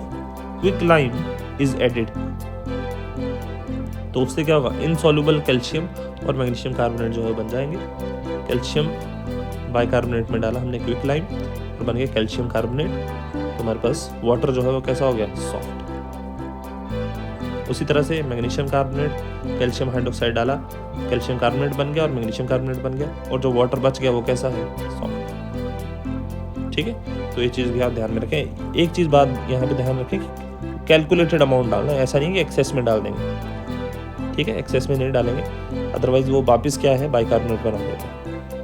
quicklime is added, तो उससे क्या होगा, इनसॉल्युबल कैल्शियम और मैग्नीशियम कार्बोनेट जो है बन जाएंगे। कैल्शियम बाइकार्बोनेट में डाला हमने क्विकलाइम और बन गया कैल्शियम कार्बोनेट, तो हमारे पास वाटर जो है वो कैसा हो गया, सॉफ्ट। उसी तरह से मैग्नीशियम कार्बोनेट, कैल्शियम हाइड्रोक्साइड डाला, कैल्शियम कार्बोनेट बन गया और मैग्नीशियम कार्बोनेट बन गया, और जो वाटर बच गया वो कैसा है, सॉफ्ट। ठीक है, तो ये चीज़ भी आप ध्यान में रखें। एक चीज़ बात यहाँ पे ध्यान रखें कि कैलकुलेटेड अमाउंट डालना है, ऐसा नहीं कि एक्सेस में डाल देंगे। ठीक है, एक्सेस में नहीं डालेंगे, अदरवाइज वो वापस क्या है, बाइकार्बोनेट बना देता है।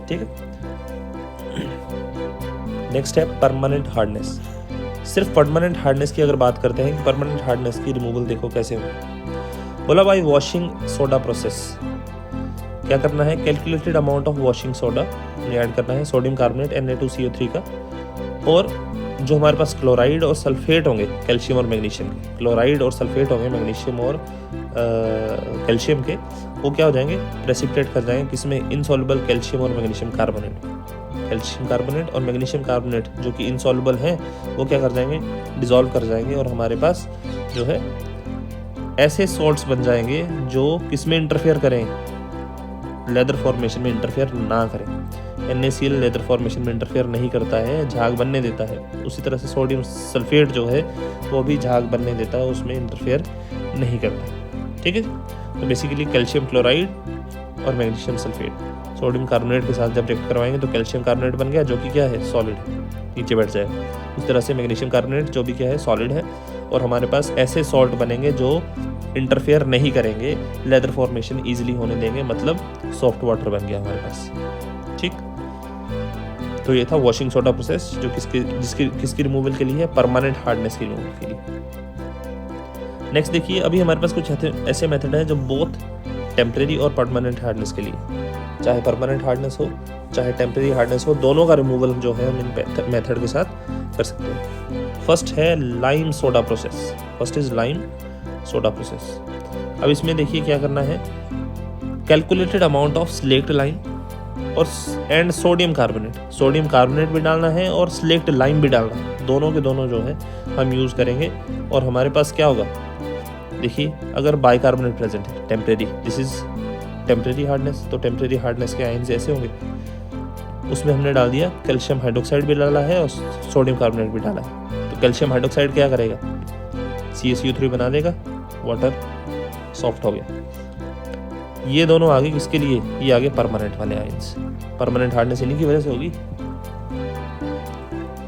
ठीक है, नेक्स्ट है परमानेंट हार्डनेस। सिर्फ परमानेंट हार्डनेस की अगर बात करते हैं कि परमानेंट हार्डनेस की रिमूवल देखो कैसे हो, बोला बाई वॉशिंग सोडा प्रोसेस। क्या करना है, calculated amount of washing soda add करना है, सोडियम कार्बोनेट Na2CO3 का, और जो हमारे पास क्लोराइड और सल्फेट होंगे कैल्शियम और मैग्नीशियम के, क्लोराइड और सल्फेट होंगे मैग्नीशियम और कैल्शियम के, वो क्या हो जाएंगे, प्रेसिपिटेट कर जाएंगे किसमें, इनसॉल्युबल कैल्शियम और मैग्नीशियम कार्बोनेट। कैल्शियम कार्बोनेट और मैग्नीशियम कार्बोनेट जो कि इनसॉल्युबल हैं वो क्या कर जाएंगे, डिसॉल्व कर जाएंगे, और हमारे पास जो है ऐसे सॉल्ट्स बन जाएंगे जो किसमें इंटरफेयर करें, लेदर फॉर्मेशन में इंटरफेयर ना करें। NaCl लेदर फॉर्मेशन में इंटरफेयर नहीं करता है, झाग बनने देता है। उसी तरह से सोडियम सल्फेट जो है वो भी झाग बनने देता है, उसमें इंटरफेयर नहीं करता। ठीक है, तो बेसिकली कैल्शियम क्लोराइड और मैग्नीशियम सल्फेट सोडियम कार्बोनेट के साथ जब रिएक्ट करवाएंगे तो कैल्शियम कार्बोनेट बन गया, जो कि क्या है, सॉलिड है, नीचे बैठ जाएगा। उस तरह से मैग्नीशियम कार्बोनेट जो भी क्या है, सॉलिड है, और हमारे पास ऐसे सॉल्ट बनेंगे जो इंटरफेयर नहीं करेंगे, लेदर फॉर्मेशन इजीली होने देंगे, मतलब सॉफ्ट वाटर बन गया हमारे पास। ठीक, तो ये था वॉशिंग सोडा प्रोसेस, जो किसकी रिमूवल के लिए है, परमानेंट हार्डनेस की रिमूवल के लिए। नेक्स्ट देखिए, अभी हमारे पास कुछ ऐसे मेथड हैं जो बोथ टेम्परेरी और परमानेंट हार्डनेस के लिए, चाहे परमानेंट हार्डनेस हो चाहे टेम्परेरी हार्डनेस हो, दोनों का रिमूवल जो है हम इन मेथड के साथ कर सकते हैं। फर्स्ट है lime soda process. First is lime soda process. अब इसमें देखिए क्या करना है, calculated amount of slaked lime और एंड सोडियम कार्बोनेट भी डालना है और स्लेक्ट लाइम भी डालना है, दोनों के दोनों जो है हम यूज़ करेंगे। और हमारे पास क्या होगा, देखिए अगर बाइकार्बोनेट प्रेजेंट है, temporary, this is temporary hardness, तो टेम्परेरी हार्डनेस के आयन्स ऐसे होंगे, उसमें हमने डाल दिया कैल्शियम हाइड्रोक्साइड भी डाला है और सोडियम कार्बोनेट भी डाला है। तो कैल्शियम हाइड्रोक्साइड क्या करेगा, CaCO3 बना देगा, वाटर सॉफ्ट हो गया। ये दोनों आगे किसके लिए, ये आगे परमानेंट वाले आयन्स, परमानेंट हार्डनेस इन्हीं की वजह से होगी।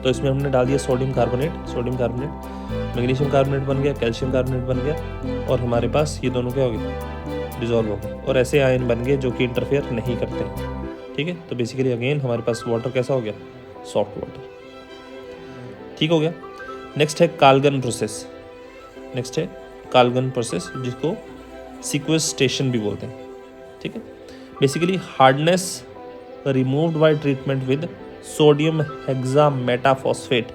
तो इसमें हमने डाल दिया सोडियम कार्बोनेट, मैग्नीशियम कार्बोनेट बन गया, कैल्शियम कार्बोनेट बन गया, और हमारे पास ये दोनों क्या हो गए, डिजॉल्व हो गए, और ऐसे आयन बन गए जो कि इंटरफेयर नहीं करते। ठीक है, तो बेसिकली अगेन हमारे पास वाटर कैसा हो गया, सॉफ्ट वाटर। ठीक हो गया। नेक्स्ट है काल्गन प्रोसेस। जिसको सिक्वेस्टेशन भी बोलते हैं। ठीक है, basically hardness removed by treatment with sodium hexametaphosphate.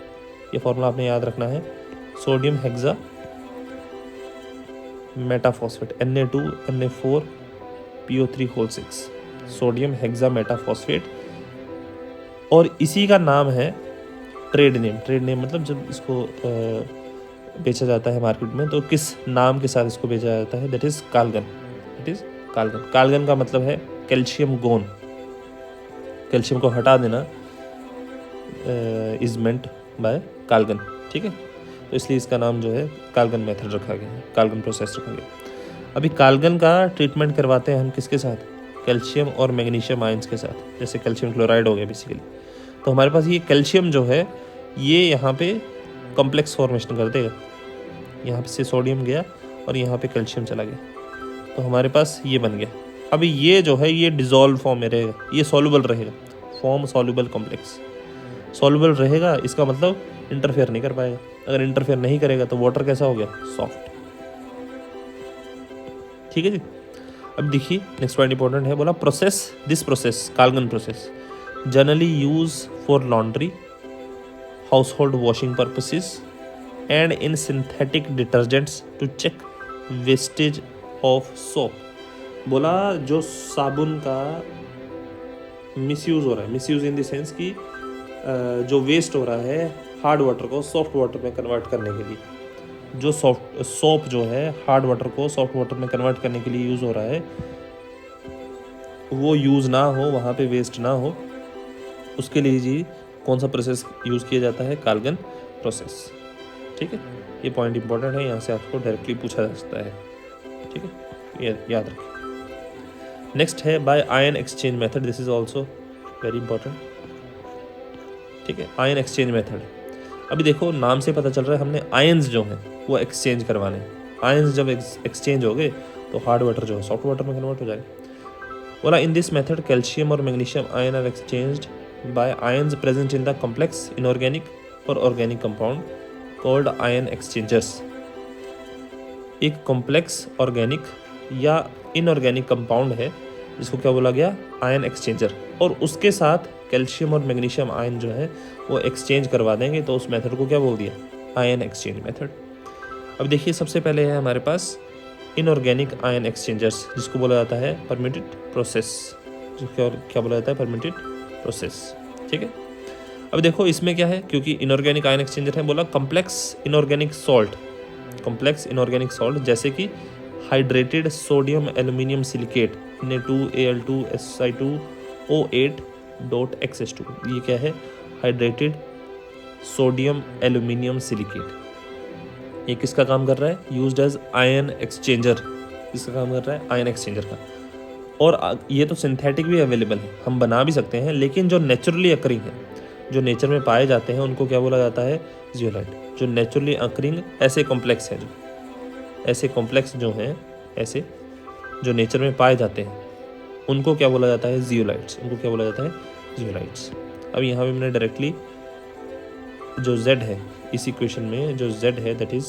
ये फॉर्मूला आपने याद रखना है, sodium hexametaphosphate, Na2NA4PO3/6, sodium hexametaphosphate. और इसी का नाम है ट्रेड नेम मतलब जब इसको बेचा जाता है मार्केट में, तो किस नाम के साथ इसको बेचा जाता है? That is Calgon. It is Calgon. Calgon का मतलब है कैल्शियम गोन, कैल्शियम को हटा देना इज मेंट बाय कालगन। ठीक है, तो इसलिए इसका नाम जो है कालगन मेथड रखा गया है, कालगन प्रोसेस रखा गया। अभी कालगन का ट्रीटमेंट करवाते हैं हम किसके साथ? कैल्शियम और मैग्नीशियम आयंस के साथ, जैसे कैल्शियम क्लोराइड हो गया बेसिकली। तो हमारे पास ये कैल्शियम जो है ये यहाँ पे कॉम्प्लेक्स फॉर्मेशन कर देगा, यहाँ से सोडियम गया और यहाँ पे कैल्शियम चला गया, तो हमारे पास ये बन गया। अभी ये जो है ये डिज़ोल्व फॉर्म में रहेगा, ये सॉल्युबल रहेगा, फॉर्म सॉल्युबल कॉम्प्लेक्स सॉल्युबल रहेगा, इसका मतलब इंटरफेयर नहीं कर पाएगा। अगर इंटरफेयर नहीं करेगा तो वाटर कैसा हो गया? सॉफ्ट। ठीक है जी। अब देखिए नेक्स्ट पॉइंट इंपॉर्टेंट है, बोला process, this process Calgon process generally use for laundry, household washing purposes and in synthetic detergents to check wastage of soap. बोला जो साबुन का मिसयूज़ हो रहा है, मिसयूज़ इन द सेंस कि जो वेस्ट हो रहा है हार्ड वाटर को सॉफ्ट वाटर में कन्वर्ट करने के लिए, जो सोप जो है हार्ड वाटर को सॉफ्ट वाटर में कन्वर्ट करने के लिए यूज़ हो रहा है, वो यूज़ ना हो, वहाँ पे वेस्ट ना हो, उसके लिए जी कौन सा प्रोसेस यूज़ किया जाता है? कालगन प्रोसेस। ठीक है, ये पॉइंट इंपॉर्टेंट है, यहाँ से आपको डायरेक्टली पूछा जा सकता है। ठीक है, ये याद रखें। नेक्स्ट है by ion exchange method, this is also very important. ठीक है, आयन एक्सचेंज मेथड। अभी देखो नाम से पता चल रहा है हमने आयन्स जो हैं वो एक्सचेंज करवाने। आयन्स जब एक्सचेंज हो गए तो हार्ड वाटर जो है सॉफ्ट वाटर में कन्वर्ट हो जाएगा। बोला इन दिस मेथड कैल्शियम और magnesium ion are exchanged by ions present in the complex inorganic और organic compound called ion exchangers. एक कॉम्प्लेक्स ऑर्गेनिक या इनऑर्गेनिक कंपाउंड है जिसको क्या बोला गया? आयन एक्सचेंजर, और उसके साथ कैल्शियम और मैग्नीशियम आयन जो है वो एक्सचेंज करवा देंगे, तो उस मेथड को क्या बोल दिया? Ion exchange method. अब देखिए सबसे पहले है हमारे पास इनऑर्गेनिक आयन एक्सचेंजर्स, जिसको बोला जाता है परमिटेड प्रोसेस, जिसको क्या बोला जाता है? Permitted process. ठीक है, अब देखो इसमें क्या है, क्योंकि इनऑर्गेनिक आयन एक्सचेंजर है, बोला complex inorganic salt, complex inorganic salt जैसे कि hydrated sodium aluminium silicate Na2Al2SI2O8.XH2, ये क्या है? Hydrated sodium aluminium silicate. ये किसका काम कर रहा है? Used as ion exchanger. किसका काम कर रहा है? आयन एक्सचेंजर का। और ये तो सिंथेटिक भी अवेलेबल है, हम बना भी सकते हैं, लेकिन जो नेचुरली अकरिंग है, जो नेचर में पाए जाते हैं, उनको क्या बोला जाता है? जियोलाइट। जो नेचुरली अकरिंग ऐसे कॉम्प्लेक्स हैं, जो ऐसे कॉम्प्लेक्स जो हैं, ऐसे जो नेचर में पाए जाते हैं, उनको क्या बोला जाता है? जियोलाइट्स। उनको क्या बोला जाता है? जियोलाइट्स। अब यहाँ पे मैंने डायरेक्टली जो Z है इस इक्वेशन में, जो Z है दैट इज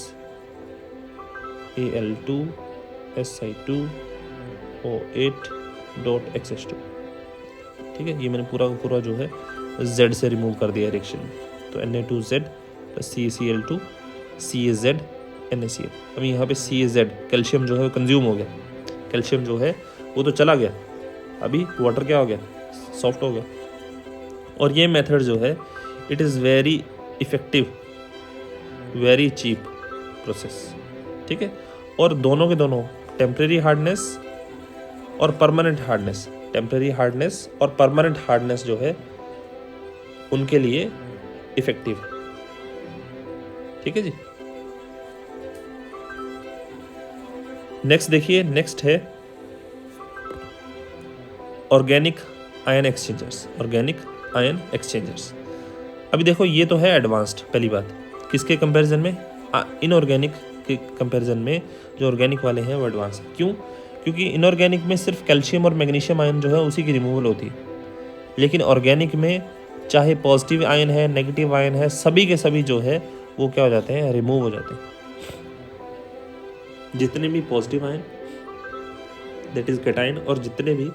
Al2Si2O8.XH2। ठीक है, ये मैंने पूरा जो है Z से रिमूव कर दिया रिएक्शन में, तो Na2Z plus CaCl2 CaZ NaCl। अब यहाँ पे CaZ कैल्शियम जो है वो कंज्यूम हो गया, कैल्शियम जो है वो तो चला गया, अभी वाटर क्या हो गया? सॉफ्ट हो गया। और ये मेथड जो है it is very effective, very cheap process. ठीक है, और दोनों के दोनों टेम्परेरी हार्डनेस और परमानेंट हार्डनेस, टेम्परेरी हार्डनेस और परमानेंट हार्डनेस जो है उनके लिए इफ़ेक्टिव है। ठीक है जी। नेक्स्ट देखिए, नेक्स्ट है organic ion exchangers, organic ion exchangers. अभी देखो ये तो है एडवांस्ड, पहली बात किसके कंपैरिजन में? इनऑर्गेनिक के कंपैरिजन में जो ऑर्गेनिक वाले हैं वो एडवांस। क्यों? क्योंकि इनऑर्गेनिक में सिर्फ कैल्शियम और मैग्नीशियम आयन जो है उसी की रिमूवल होती है, लेकिन ऑर्गेनिक में चाहे पॉजिटिव आयन है, नेगेटिव आयन है, सभी के सभी जो है वो क्या हो जाते हैं? रिमूव हो जाते हैं। जितने भी positive ion that is cation और जितने भी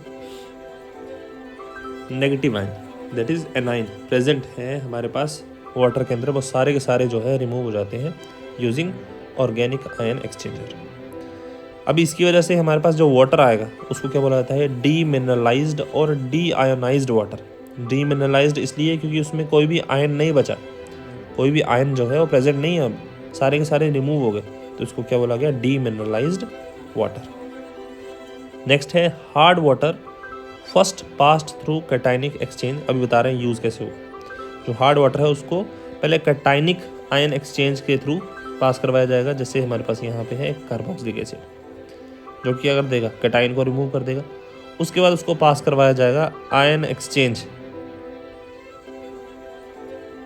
negative ion that is A9 present हैं हमारे पास वाटर के अंदर, वो सारे के सारे जो है रिमूव हो जाते हैं यूजिंग ऑर्गेनिक आयन एक्सचेंजर। अभी इसकी वजह से हमारे पास जो वाटर आएगा उसको क्या बोला जाता है? डीमिनरलाइज्ड और डी आयोनाइज्ड वाटर। डीमिनरलाइज्ड इसलिए क्योंकि उसमें कोई भी आयन नहीं बचा, कोई भी आयन जो है वो प्रेजेंट नहीं है, सारे के सारे रिमूव हो गए, तो इसको क्या बोला गया, डीमिनरलाइज्ड वाटर। नेक्स्ट है hard water first passed through cationic exchange. अभी बता रहे हैं यूज़ कैसे होगा। जो हार्ड वाटर है उसको पहले कैटायनिक आयन एक्सचेंज के थ्रू पास करवाया जाएगा। जैसे हमारे पास यहाँ पे है कार्बोक्सिलिक एसिड, जो कि अगर देगा कैटायन को रिमूव कर देगा। उसके बाद उसको पास करवाया जाएगा आयन एक्सचेंज,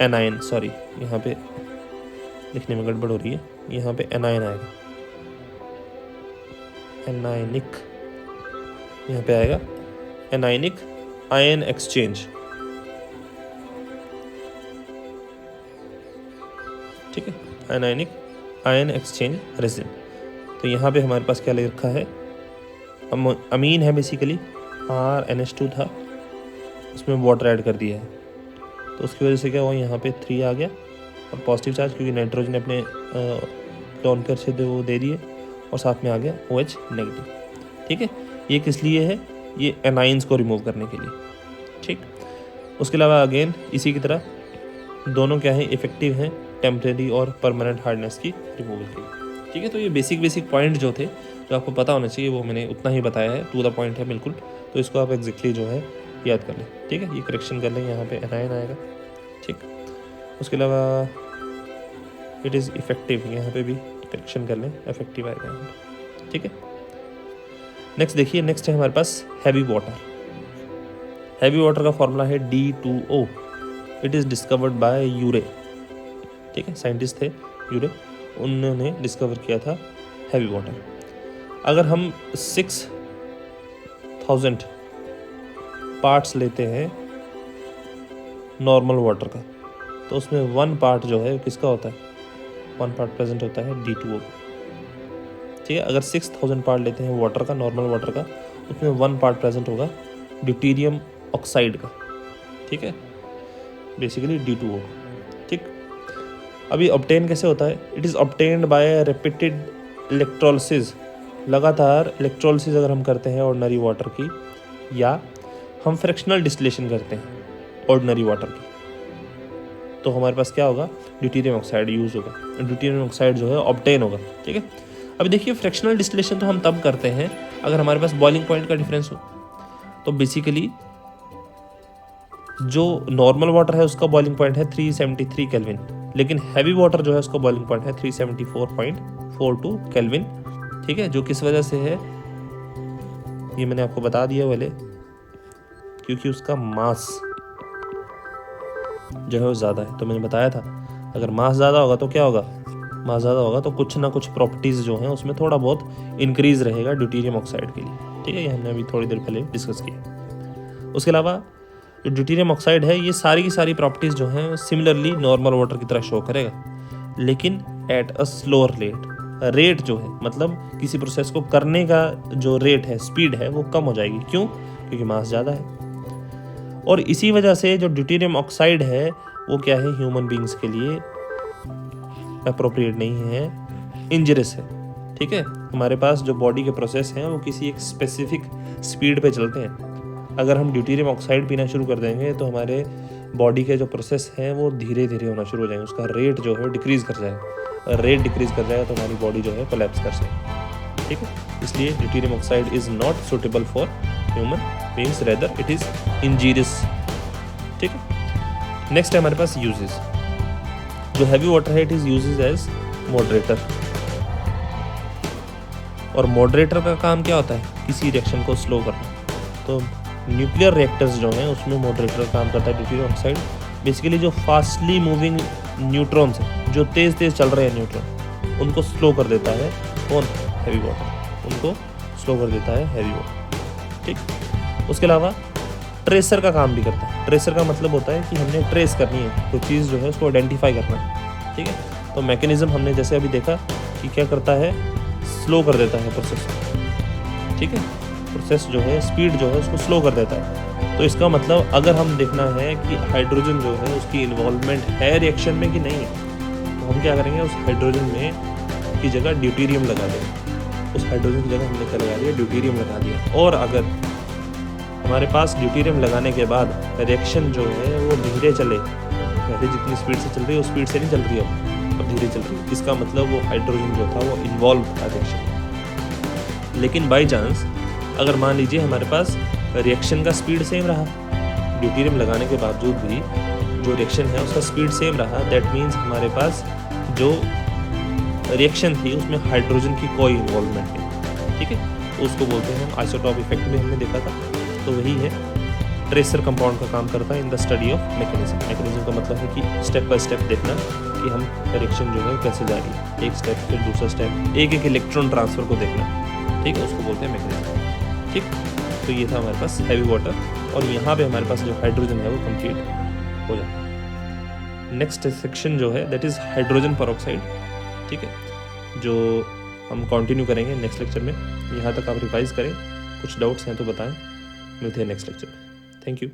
एनायन, सॉरी यहाँ पे लिखने में गड़बड़ हो रही है, यहाँ पे एनायन आएगा, एनायनिक यहाँ पे आएगा, एनायनिक आयन एक्सचेंज। ठीक है, एनायनिक आयन एक्सचेंज रेजिन। तो यहाँ पे हमारे पास क्या ले रखा है, अमीन है बेसिकली, RNH2 था, उसमें वाटर ऐड कर दिया है, तो उसकी वजह से क्या हुआ, यहाँ पे 3 आ गया और पॉजिटिव चार्ज, क्योंकि नाइट्रोजन अपने लोन पेयर से वो दे दिए, और साथ में आ गया OH नेगेटिव। ठीक है, ये किस लिए है, ये एनाइंस को रिमूव करने के लिए। ठीक, उसके अलावा अगेन इसी की तरह दोनों क्या है, इफेक्टिव हैं टेम्परेरी और परमानेंट हार्डनेस की रिमूवल के लिए। ठीक है, तो ये बेसिक पॉइंट जो थे, जो आपको पता होना चाहिए, वो मैंने उतना ही बताया है, टू द पॉइंट है बिल्कुल। तो इसको आप एग्जैक्टली जो है याद कर लें। ठीक है, ये करेक्शन कर लें, यहाँ पे एनायन आएगा। ठीक, उसके अलावा इट इज़ इफेक्टिव, यहाँ पे भी करेक्शन कर लें, इफेक्टिव आएगा। ठीक है, नेक्स्ट देखिए, नेक्स्ट है हमारे पास हैवी वाटर। हैवी वाटर का फॉर्मूला है D2O। It is discovered by Urey. ठीक है, साइंटिस्ट थे यूरे, उन्होंने डिस्कवर किया था हैवी वाटर। अगर हम 6000 पार्ट्स लेते हैं नॉर्मल वाटर का, तो उसमें 1 पार्ट जो है किसका होता है, 1 पार्ट प्रेजेंट होता है D2O। ठीक है, अगर 6000 पार्ट लेते हैं वाटर का, नॉर्मल वाटर का, उसमें 1 पार्ट प्रेजेंट होगा ड्यूटेरियम ऑक्साइड का। ठीक है, बेसिकली D2O। ठीक, अभी ऑब्टेन कैसे होता है, it is obtained by repeated electrolysis. लगातार इलेक्ट्रोलिसिस अगर हम करते हैं ऑर्डिनरी वाटर की, या हम फ्रैक्शनल डिस्टिलेशन करते हैं ऑर्डिनरी वाटर की, तो हमारे पास क्या होगा, ड्यूटेरियम ऑक्साइड यूज़ होगा, ड्यूटेरियम ऑक्साइड जो है ऑब्टेन होगा। ठीक है, अभी देखिए फ्रैक्शनल डिस्टिलेशन तो हम तब करते हैं अगर हमारे पास बॉइलिंग पॉइंट का डिफरेंस हो। तो बेसिकली जो नॉर्मल वाटर है उसका बॉइलिंग पॉइंट है 373 केल्विन, लेकिन हैवी वाटर जो है उसका बॉइलिंग पॉइंट है 374.42 केल्विन। ठीक है, जो किस वजह से है ये मैंने आपको बता दिया पहले, क्योंकि उसका मास जो है वो ज़्यादा है। तो मैंने बताया था अगर मास ज़्यादा होगा तो क्या होगा, मास ज़्यादा होगा तो कुछ ना कुछ प्रॉपर्टीज़ जो हैं उसमें थोड़ा बहुत इंक्रीज़ रहेगा ड्यूटेरियम ऑक्साइड के लिए। ठीक है, ये हमने अभी थोड़ी देर पहले डिस्कस किया। उसके अलावा जो ड्यूटेरियम ऑक्साइड है, ये सारी की सारी प्रॉपर्टीज़ जो हैं सिमिलरली नॉर्मल वाटर की तरह शो करेगा, लेकिन एट अ स्लोअर रेट जो है, मतलब किसी प्रोसेस को करने का जो रेट है, स्पीड है, वो कम हो जाएगी। क्यों, क्योंकि मास ज़्यादा है। और इसी वजह से जो ड्यूटेरियम ऑक्साइड है वो क्या है, ह्यूमन बींग्स के लिए अप्रोप्रिएट नहीं है, इंजरियस है। ठीक है, हमारे पास जो बॉडी के प्रोसेस हैं वो किसी एक स्पेसिफिक स्पीड पे चलते हैं। अगर हम ड्यूटेरियम ऑक्साइड पीना शुरू कर देंगे तो हमारे बॉडी के जो प्रोसेस हैं वो धीरे धीरे होना शुरू हो जाएंगे, उसका रेट जो है डिक्रीज़ कर जाएगा। अगर रेट डिक्रीज़ कर जाएगा तो हमारी बॉडी जो है कोलैप्स कर जाएगी। ठीक है, इसलिए deuterium oxide is not suitable for human beings, rather it is injurious. ठीक है, नेक्स्ट है हमारे पास यूजेस। जो हैवी वाटर है it is uses as moderator. और मॉडरेटर का काम क्या होता है, किसी रिएक्शन को स्लो करना। तो न्यूक्लियर रिएक्टर्स जो हैं उसमें मॉडरेटर का काम करता है ड्यूटेरियम ऑक्साइड। बेसिकली जो फास्टली मूविंग न्यूट्रॉन्स हैं, जो तेज़ चल रहे हैं न्यूट्रॉन, उनको स्लो कर देता है कौन, हैवी वाटर, उनको स्लो कर देता है हैवी वाटर। ठीक, उसके अलावा ट्रेसर का काम भी करता है। ट्रेसर का मतलब होता है कि हमने ट्रेस करनी है कोई चीज़ जो है, उसको आइडेंटिफाई करना है। ठीक है, तो मैकेनिज्म हमने जैसे अभी देखा कि क्या करता है, स्लो कर देता है प्रोसेस। ठीक है, प्रोसेस जो है, स्पीड जो है उसको स्लो कर देता है। तो इसका मतलब अगर हम देखना है कि हाइड्रोजन जो है उसकी इन्वॉल्वमेंट है रिएक्शन में कि नहीं है, तो हम क्या करेंगे, उस हाइड्रोजन में की जगह ड्यूटेरियम लगा देंगे। उस हाइड्रोजन की जगह हमने क्या लगा दिया, ड्यूटेरियम लगा दिया। और अगर हमारे पास ड्यूटेरियम लगाने के बाद रिएक्शन जो है वो धीरे चले, पहले जितनी स्पीड से चल रही है उस स्पीड से नहीं चल रही है, अब धीरे चल रही है, इसका मतलब वो हाइड्रोजन जो था वो इन्वॉल्व था रिएक्शन में। लेकिन बाई चांस अगर मान लीजिए हमारे पास रिएक्शन का स्पीड सेम रहा, ड्यूटेरियम लगाने के बावजूद भी जो रिएक्शन है उसका स्पीड सेम रहा, दैट मीन्स हमारे पास जो रिएक्शन थी उसमें हाइड्रोजन की कोई इन्वॉल्वमेंट नहीं, ठीक है। तो उसको बोलते हैं हम आइसोटॉप इफेक्ट में हमने देखा था। तो वही है, ट्रेसर कंपाउंड का काम करता है in the study of mechanism. Mechanism का मतलब है कि स्टेप बाय स्टेप देखना कि हम रिएक्शन जो है कैसे जा रही है, एक स्टेप फिर दूसरा स्टेप, एक एक इलेक्ट्रॉन ट्रांसफर को देखना, ठीक है, उसको बोलते हैं मैकेनिज्म, ठीक। तो ये था हमारे पास हैवी वाटर, और यहाँ पे हमारे पास जो हाइड्रोजन है वो कंप्लीट हो जाता है। नेक्स्ट सेक्शन जो है दैट इज़ हाइड्रोजन पेरोक्साइड, ठीक है, जो हम कंटिन्यू करेंगे नेक्स्ट लेक्चर में। यहाँ तक आप रिवाइज करें, कुछ डाउट्स हैं तो बताएं, मिलते हैं नेक्स्ट लेक्चर में। Thank you.